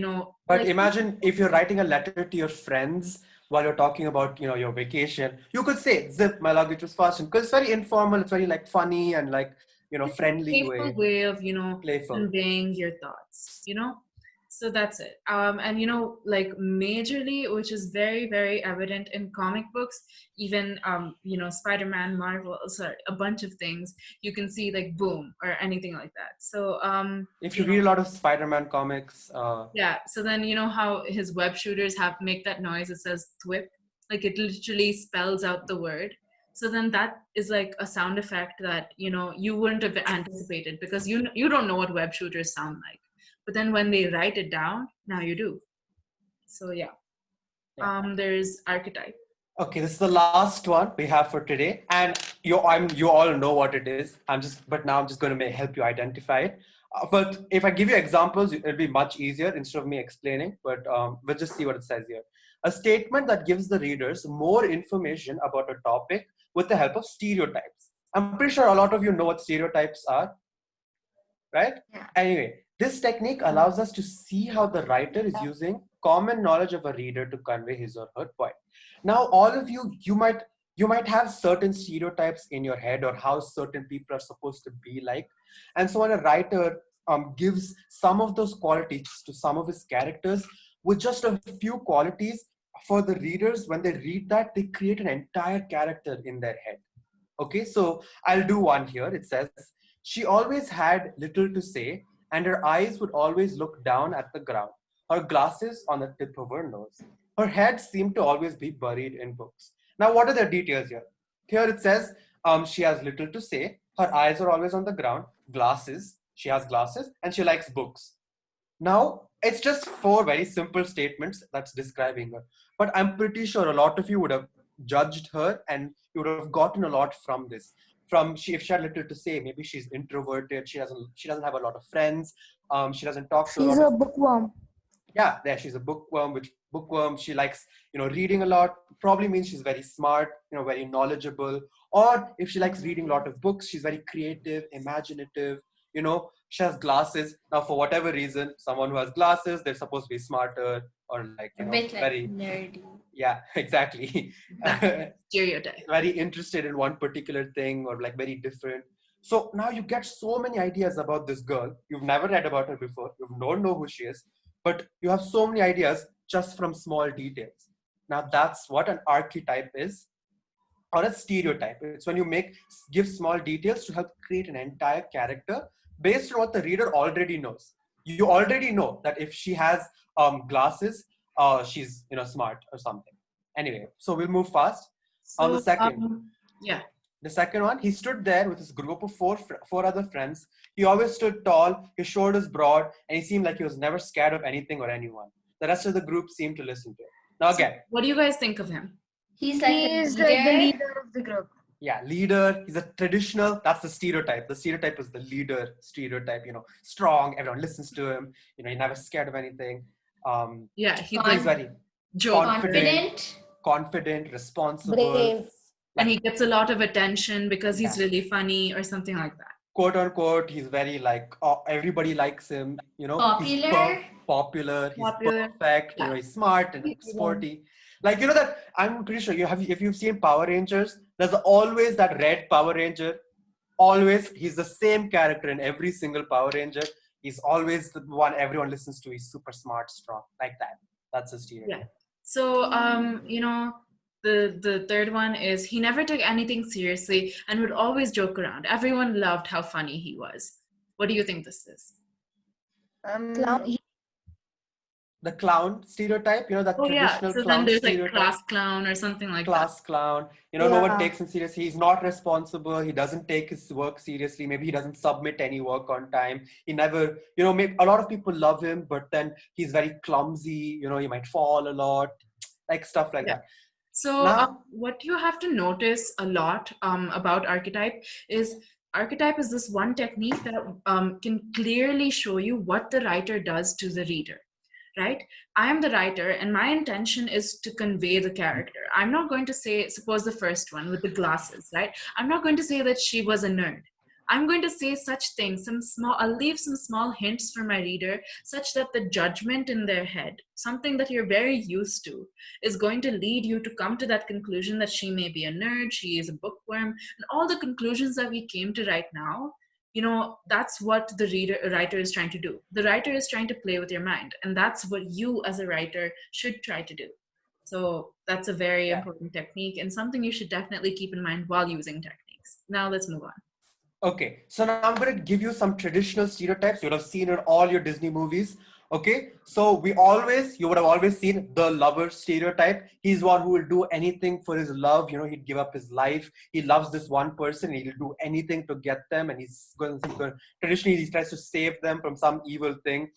But imagine if you're writing a letter to your friends while you're talking about, your vacation, you could say, zip, my luggage was fastened. Because it's very informal, it's very like funny and like, it's a friendly playful way. way of, Playful. conveying your thoughts. So that's it. And like majorly, which is very, very evident in comic books, even Spider-Man, Marvel, sorry, a bunch of things, you can see like boom or anything like that. So If you read a lot of Spider-Man comics, yeah, so then how his web shooters have make that noise, it says thwip, like it literally spells out the word. So then that is like a sound effect that you wouldn't have anticipated, because you don't know what web shooters sound like, but then when they write it down, now you do. So yeah. There's archetype. okay, this is the last one we have for today, and you all know what it is. But now I'm just going to help you identify it. But if I give you examples, it'll be much easier instead of me explaining. But we'll just see what it says here. A statement that gives the readers more information about a topic with the help of stereotypes. I'm pretty sure a lot of you know what stereotypes are, right? Yeah. Anyway, this technique allows us to see how the writer is using common knowledge of a reader to convey his or her point. Now, all of you might have certain stereotypes in your head or how certain people are supposed to be like. And so when a writer gives some of those qualities to some of his characters with just a few qualities, for the readers, when they read that, they create an entire character in their head. Okay, so I'll do one here. It says, she always had little to say, and her eyes would always look down at the ground, her glasses on the tip of her nose. Her head seemed to always be buried in books. Now, what are the details here? Here it says, she has little to say, her eyes are always on the ground, glasses, she has glasses, and she likes books. Now, it's just four very simple statements that's describing her. But I'm pretty sure a lot of you would have judged her and you would have gotten a lot from this. If she had little to say, maybe she's introverted, she doesn't have a lot of friends, she doesn't talk to a She's lot a of. bookworm. Yeah, there, she's a bookworm. Which bookworm, she likes reading a lot, probably means she's very smart, very knowledgeable. Or if she likes reading a lot of books, she's very creative, imaginative. She has glasses. Now, for whatever reason, someone who has glasses, they're supposed to be smarter, or like A bit like very nerdy. yeah, exactly. Stereotype. Very interested in one particular thing, or like very different. So now you get so many ideas about this girl. You've never read about her before. You don't know who she is, but you have so many ideas just from small details. Now that's what an archetype is, or a stereotype. It's when you give small details to help create an entire character based on what the reader already knows. You already know that if she has glasses, she's smart or something. Anyway, so we'll move fast. On So the second, yeah. the second one, he stood there with his group of four other friends. He always stood tall, his shoulders broad, and he seemed like he was never scared of anything or anyone. The rest of the group seemed to listen to him. Now So again, what do you guys think of him? He's like He a is leader. the leader of the group. yeah, leader. He's a traditional. That's the stereotype. The stereotype is the leader stereotype. Strong. Everyone listens to him. He's never scared of anything. Yeah, he's He's very joke, confident, responsible. Brave. and he gets a lot of attention because he's Yeah. really funny or something like that. Quote unquote, he's very like, everybody likes him. Popular. He's popular. He's Popular. perfect. Yeah. He's smart and sporty. Like that. I'm pretty sure if you've seen Power Rangers, there's always that red Power Ranger. Always, he's the same character in every single Power Ranger. He's always the one everyone listens to. He's super smart, strong, like that. That's his stereotype. Yeah. So the third one is, he never took anything seriously and would always joke around. Everyone loved how funny he was. What do you think this is? Clown. the clown stereotype, that Oh yeah. traditional So then clown there's like stereotype. class clown or something like that. Class clown, no one Yeah. takes him seriously. He's not responsible. He doesn't take his work seriously. Maybe he doesn't submit any work on time. He never, maybe a lot of people love him, but then he's very clumsy. He might fall a lot, like stuff like Yeah. that. So, Now, what you have to notice a lot about archetype is this one technique that can clearly show you what the writer does to the reader, right? I am the writer, and my intention is to convey the character. I'm not going to say, suppose the first one with the glasses, right? I'm not going to say that she was a nerd. I'm going to say such things, I'll leave some small hints for my reader, such that the judgment in their head, something that you're very used to, is going to lead you to come to that conclusion that she may be a nerd, she is a bookworm, and all the conclusions that we came to right now. That's what the writer is trying to do. The writer is trying to play with your mind, and that's what you as a writer should try to do. So that's a very yeah. important technique and something you should definitely keep in mind while using techniques. Now let's move on. Okay, so now I'm going to give you some traditional stereotypes you would have seen in all your Disney movies. Okay, so you would have always seen the lover stereotype. He's one who will do anything for his love. He'd give up his life. He loves this one person. He'll do anything to get them. And traditionally, he tries to save them from some evil thing.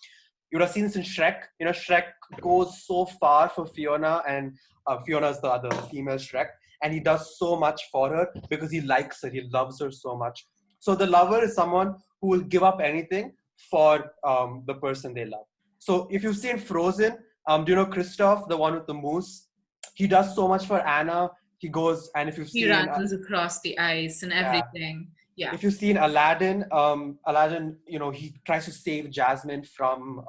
You would have seen this in Shrek. Shrek goes so far for Fiona, and Fiona is the other female Shrek. And he does so much for her because he likes her. He loves her so much. So the lover is someone who will give up anything for the person they love. So if you've seen Frozen, do you know Kristoff, the one with the moose? He does so much for Anna. He goes, and if you've He seen, runs across the ice and yeah, everything. Yeah. if you've seen Aladdin, he tries to save Jasmine from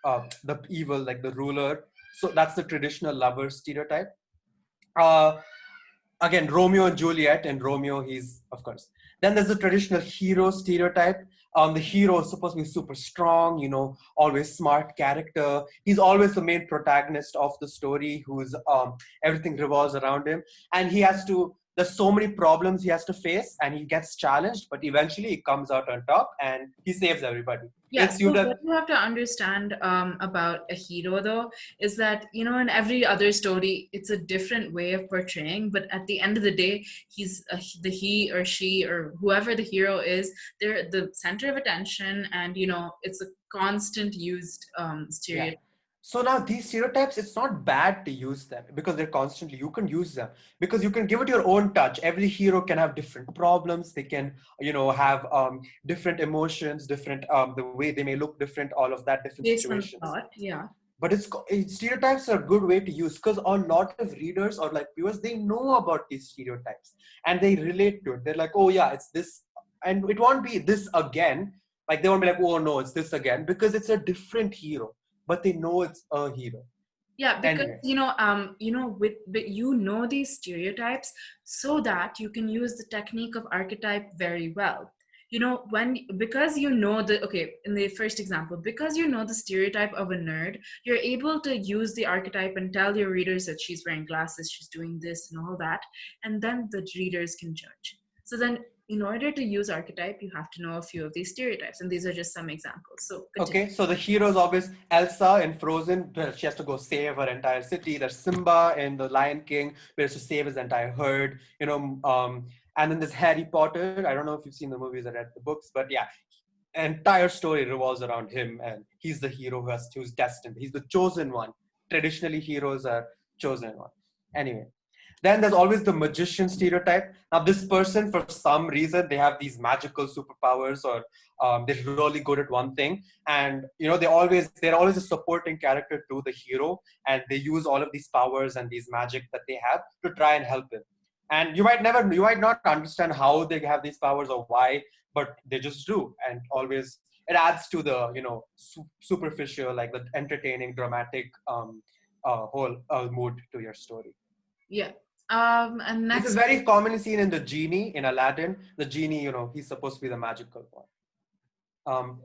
the evil, like the ruler. So that's the traditional lover stereotype. Uh, Again, Romeo and Juliet, and Romeo, he's, of course. Then there's the traditional hero stereotype. The hero is supposed to be super strong, always smart character. He's always the main protagonist of the story, who's everything revolves around him. And there's so many problems he has to face, and he gets challenged, but eventually he comes out on top and he saves everybody. Yeah, so what you have to understand about a hero, though, is that, in every other story, it's a different way of portraying. But at the end of the day, he or she or whoever the hero is, they're the center of attention, and, it's a constant used stereotype. Yeah. So now these stereotypes, it's not bad to use them because you can use them because you can give it your own touch. Every hero can have different problems. They can, have different emotions, different, the way they may look different, all of that, different Based on situations. thought, yeah. But stereotypes are a good way to use because a lot of readers or like viewers, they know about these stereotypes and they relate to it. They're like, oh yeah, it's this, and it won't be this again. Like they won't be like, oh no, it's this again, because it's a different hero, but they know it's a hero. Yeah, because Anyway. but these stereotypes so that you can use the technique of archetype very well. Because in the first example, because the stereotype of a nerd, you're able to use the archetype and tell your readers that she's wearing glasses, she's doing this and all that, and then the readers can judge. So then, in order to use archetype, you have to know a few of these stereotypes, and these are just some examples. So continue. Okay, so the heroes always Elsa in Frozen, where she has to go save her entire city. There's Simba in The Lion King, where he has to save his entire herd. And then there's Harry Potter. I don't know if you've seen the movies or read the books, but yeah, entire story revolves around him, and he's the hero who's destined. He's the chosen one. Traditionally, heroes are chosen one. Anyway, then there's always the magician stereotype. Now, this person, for some reason, they have these magical superpowers, or they're really good at one thing, and they're always a supporting character to the hero, and they use all of these powers and these magic that they have to try and help him. And you might not understand how they have these powers or why, but they just do, and always it adds to the superficial, like the entertaining, dramatic whole mood to your story. Yeah. And next, this is very commonly seen in the genie in Aladdin. The genie, he's supposed to be the magical one.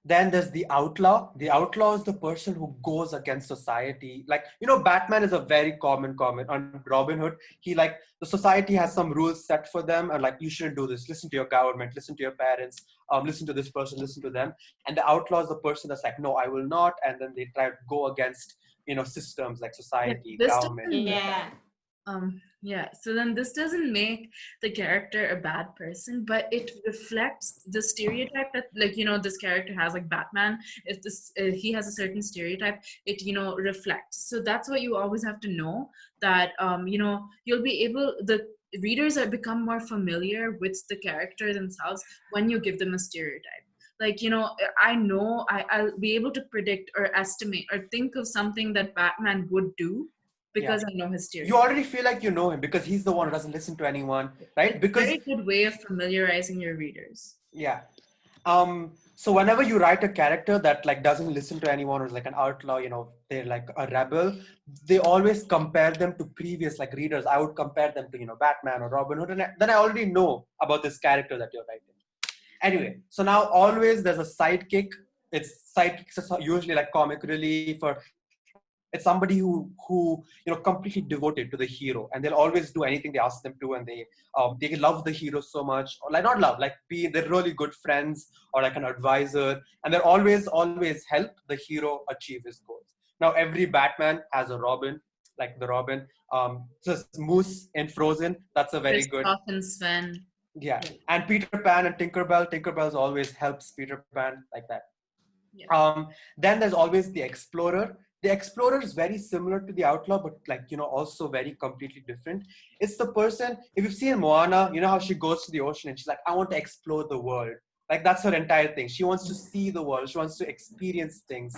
Then there's the outlaw. The outlaw is the person who goes against society. Like, Batman is a very common comment on Robin Hood. He like the society has some rules set for them, and like you shouldn't do this. Listen to your government. Listen to your parents. Listen to this person. Listen to them. And the outlaw is the person that's like, no, I will not. And then they try to go against systems like Yeah, society, this government. doesn't make Yeah. yeah, so then this doesn't make the character a bad person, but it reflects the stereotype that, like, this character has, like Batman. If this he has a certain stereotype, it reflects. So that's what you always have to know, that you'll be able the readers are become more familiar with the character themselves when you give them a stereotype. Like, I know I'll be able to predict or estimate or think of something that Batman would do Yeah. because I know his You stereotype. already feel like you know him because he's the one who doesn't listen to anyone, right? It's a Because very good way of familiarizing your readers. yeah. So whenever you write a character that like doesn't listen to anyone or is like an outlaw, they're like a rebel, they always compare them to previous like readers. I would compare them to, Batman or Robin Hood, and then I already know about this character that you're writing. Anyway, so now always there's a sidekick. It's sidekicks are usually like comic relief, or it's somebody who completely devoted to the hero, and they'll always do anything they ask them to, and they love the hero so much, or like not love, like they're really good friends or like an advisor, and they're always help the hero achieve his goals. Now every Batman has a Robin, like the Robin. Just Moose in Frozen. That's a very good. Kristoff and Sven. Yeah, Yeah. and Peter Pan and Tinkerbell. Tinkerbell's always helps Peter Pan like that. Yeah. Then there's always the explorer. The explorer is very similar to the outlaw, but like also very completely different. It's the person. If you've seen Moana, you know how she goes to the ocean and she's like, I want to explore the world. Like that's her entire thing. She wants to see the world. She wants to experience things,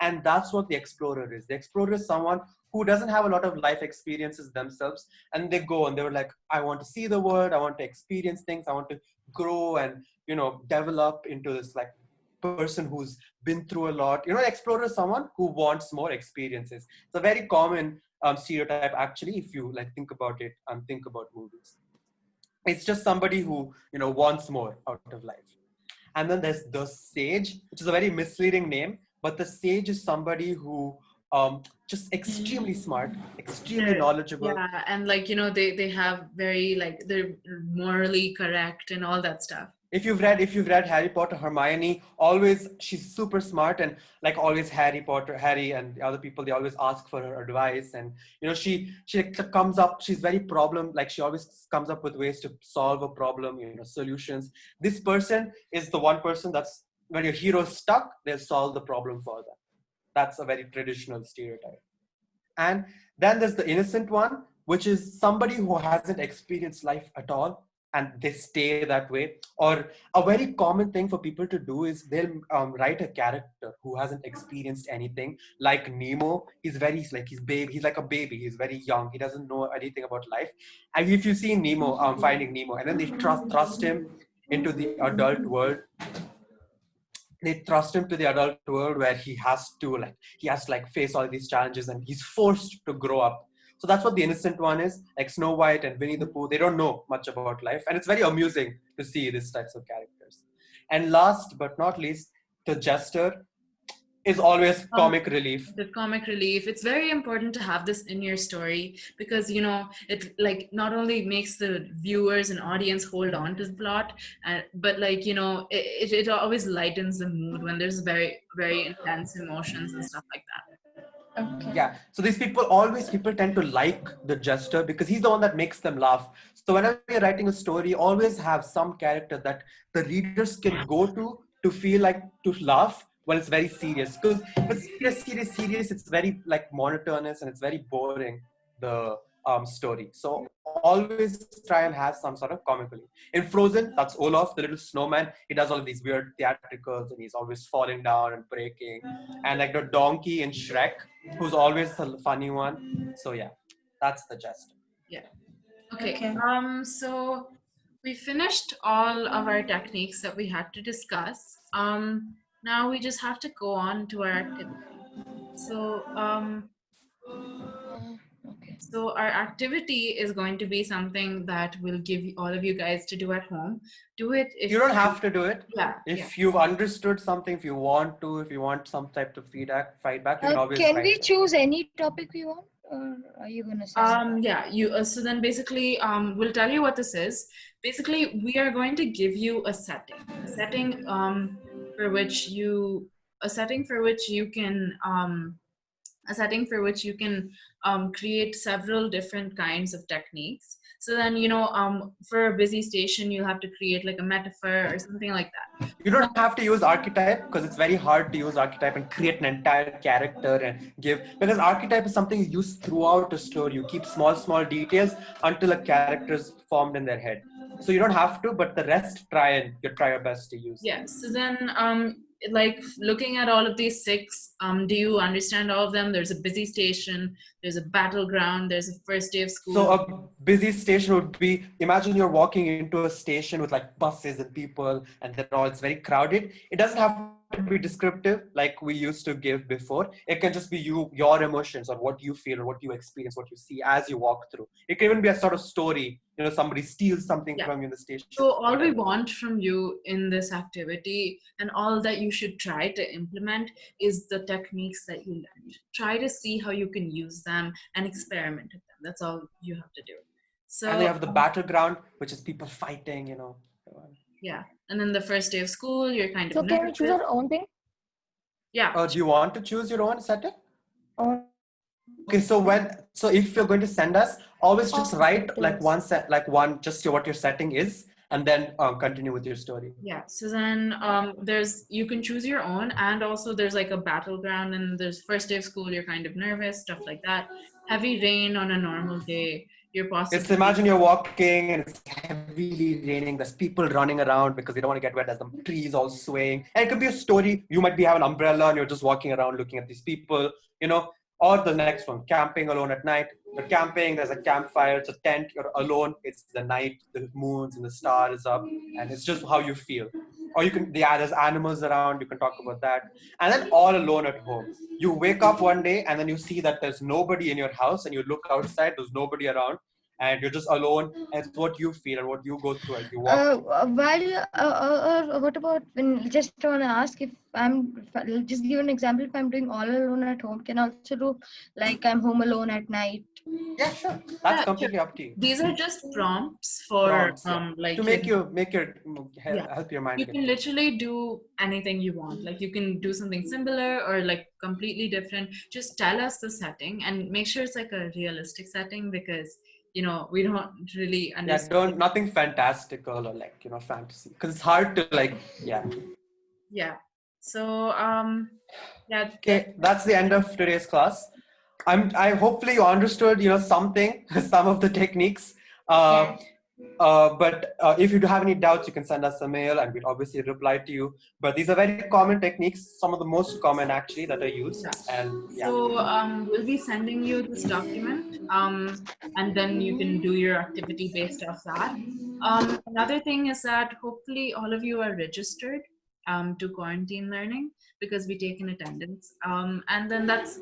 and that's what the explorer is. The explorer is someone who doesn't have a lot of life experiences themselves, and they go and they were like, I want to see the world. I want to experience things. I want to grow and develop into this like person who's been through a lot. Explorer is someone who wants more experiences. It's a very common stereotype actually, if you like think about it and think about movies. It's just somebody who wants more out of life. And then there's the sage, which is a very misleading name, but the sage is somebody who just extremely smart, extremely knowledgeable. Yeah, and like they have very, like, they're morally correct and all that stuff. If you've read Harry Potter, Hermione always, she's super smart, and like always Harry and the other people, they always ask for her advice, and she like, comes up, she's very problem, like she always comes up with ways to solve a problem, solutions. This person is the one person that's, when your hero's stuck, they'll solve the problem for them. That's a very traditional stereotype. And then there's the innocent one, which is somebody who hasn't experienced life at all and they stay that way. Or a very common thing for people to do is they'll write a character who hasn't experienced anything, like Nemo. He's like a baby. He's very young. He doesn't know anything about life. And if you see Nemo, Finding Nemo, and then they thrust him into the adult world, they thrust him to the adult world where he has to face all these challenges and he's forced to grow up. So that's what the innocent one is, like Snow White and Winnie the Pooh. They don't know much about life, and it's very amusing to see these types of characters. And last but not least, the jester is always Um, comic relief. the comic relief, it's very important to have this in your story, because it like not only makes the viewers and audience hold on to the plot, but like it always lightens the mood when there's very, very intense emotions and stuff like that. Okay. Yeah. So these people tend to like the jester because he's the one that makes them laugh. So whenever you're writing a story, always have some character that the readers can go to feel like to laugh when it's very serious. Because if it's serious, it's very like monotonous and it's very boring, the story. So always try and have some sort of comic relief. In Frozen, that's Olaf, the little snowman. He does all of these weird theatricals and he's always falling down and breaking. And like the donkey in Shrek, who's always the funny one. So yeah, that's the gist. Yeah. Okay. Okay. So we finished all of our techniques that we had to discuss. Now we just have to go on to our activity. So Okay. So our activity is going to be something that will give all of you guys to do at home. Do it if You don't have to do it. yeah. If you've understood something, if you want to, if you want some type of feedback, you can always Can write we it. choose any topic we want, or are you gonna send that? Yeah, you so then basically we'll tell you what this is. Basically, we are going to give you a setting for which you a setting for which you can a setting for which you can create several different kinds of techniques. So then, for a busy station, you'll have to create like a metaphor or something like that. You don't have to use archetype because it's very hard to use archetype and create an entire character and give, because archetype is something you use throughout a story. You keep small details until a character is formed in their head. So you don't have to, but the rest you try your best to use. Yeah. So then, like looking at all of these six, do you understand all of them? There's a busy station, there's a battleground, there's a first day of So school. a busy station would be, imagine you're walking into a station with like buses and people and it's very crowded. It doesn't have to be descriptive like we used to give before. It can just be your emotions or what you feel or what you experience, what you see as you walk through. It can even be a sort of story, somebody steals something Yeah. from you in the station, So all we whatever. want from you in this activity and all that you should try to implement is the techniques that you learned. Try to see how you can use them and experiment with them. That's all you have to do. And they So have the battleground, which is people fighting. yeah. And then the first day of school, you're kind of So can we choose nervous. our own thing? Yeah. Do you want to choose your own setting? Own Okay, so if you're going to send us, always just write like activities. just what your setting is, and then continue with your story. Yeah. So then you can choose your own, and also there's like a battleground, and there's first day of school, you're kind of nervous, stuff like that. Heavy rain on a normal day, you're It's possibly imagine you're walking and it's heavily raining. There's people running around because they don't want to get wet. There's the trees all swaying, and it could be a story. You might be having an umbrella and you're just walking around looking at these people, Or the next one, camping alone at night. You're camping. There's a campfire. It's a tent. You're alone. It's the night. The moons and the stars up, and it's just how you feel. Or there's animals around. You can talk about that, and then all alone at home. You wake up one day and then you see that there's nobody in your house, and you look outside. There's nobody around, and you're just alone. And it's what you feel and what you go through as you walk through. What about when, just want to ask, if just give an example, if I'm doing all alone at home, can I also do like I'm home alone at night? Yeah, sure. That's yeah, sure. completely up to you. These are just prompts for Prompts, yeah, to like yeah. help your mind You get can clear. literally do anything you want. Like you can do something similar or like completely different. Just tell us the setting and make sure it's like a realistic setting because we don't really Yeah, understand. don't nothing fantastical or like fantasy because it's hard to like yeah. Yeah. So yeah, Okay, that's the end of today's class. I hopefully you understood something some of the techniques. Yeah. But if you do have any doubts, you can send us a mail and we'll obviously reply to you. But these are very common techniques, some of the most common actually that are used. yeah. And yeah, So we'll be sending you this document, and then you can do your activity based off that. Another thing is that hopefully all of you are registered to quarantine learning because we take in attendance, and then that's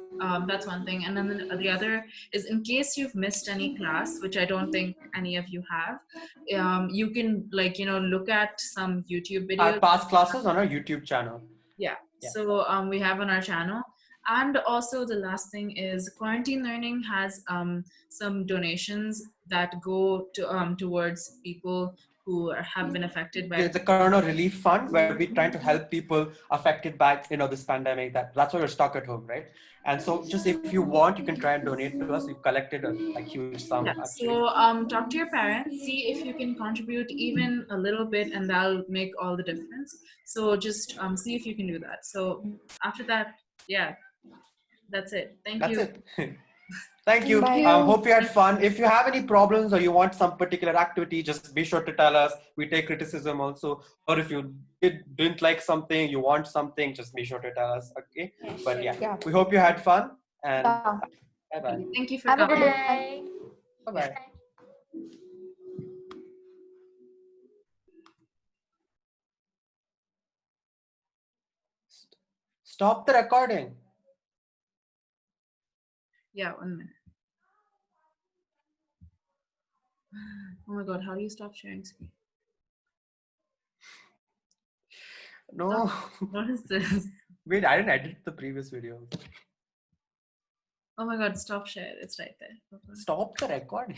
one thing. And then the other is in case you've missed any class, which I don't think any of you have, you can look at some YouTube our videos. past classes on our YouTube channel. Yeah. Yeah. So we have on our channel. And also the last thing is quarantine learning has some donations that go towards people who have been affected by It's a Corona Relief Fund where we're trying to help people affected by this pandemic. That's why we're stuck at home, right? And so, just if you want, you can try and donate to us. We've collected a huge sum yeah. actually. So talk to your parents, see if you can contribute even a little bit, and that'll make all the difference. So just see if you can do that. So after that, yeah, that's it. Thank That's you. it. Thank you. Bye. Hope you had fun. If you have any problems or you want some particular activity, just be sure to tell us. We take criticism also. Or if you didn't like something, you want something, just be sure to tell us. Okay. Yeah, But sure. yeah, Yeah. we hope you had fun. And Yeah. bye bye. Thank you for Have a good coming. day. Bye. Bye. Bye bye. Stop the recording. Yeah, 1 minute. Oh my god, how do you stop sharing screen? No. What is this? Wait, I didn't edit the previous video. Oh my god, stop share. It's right there. Oh god. Stop the recording.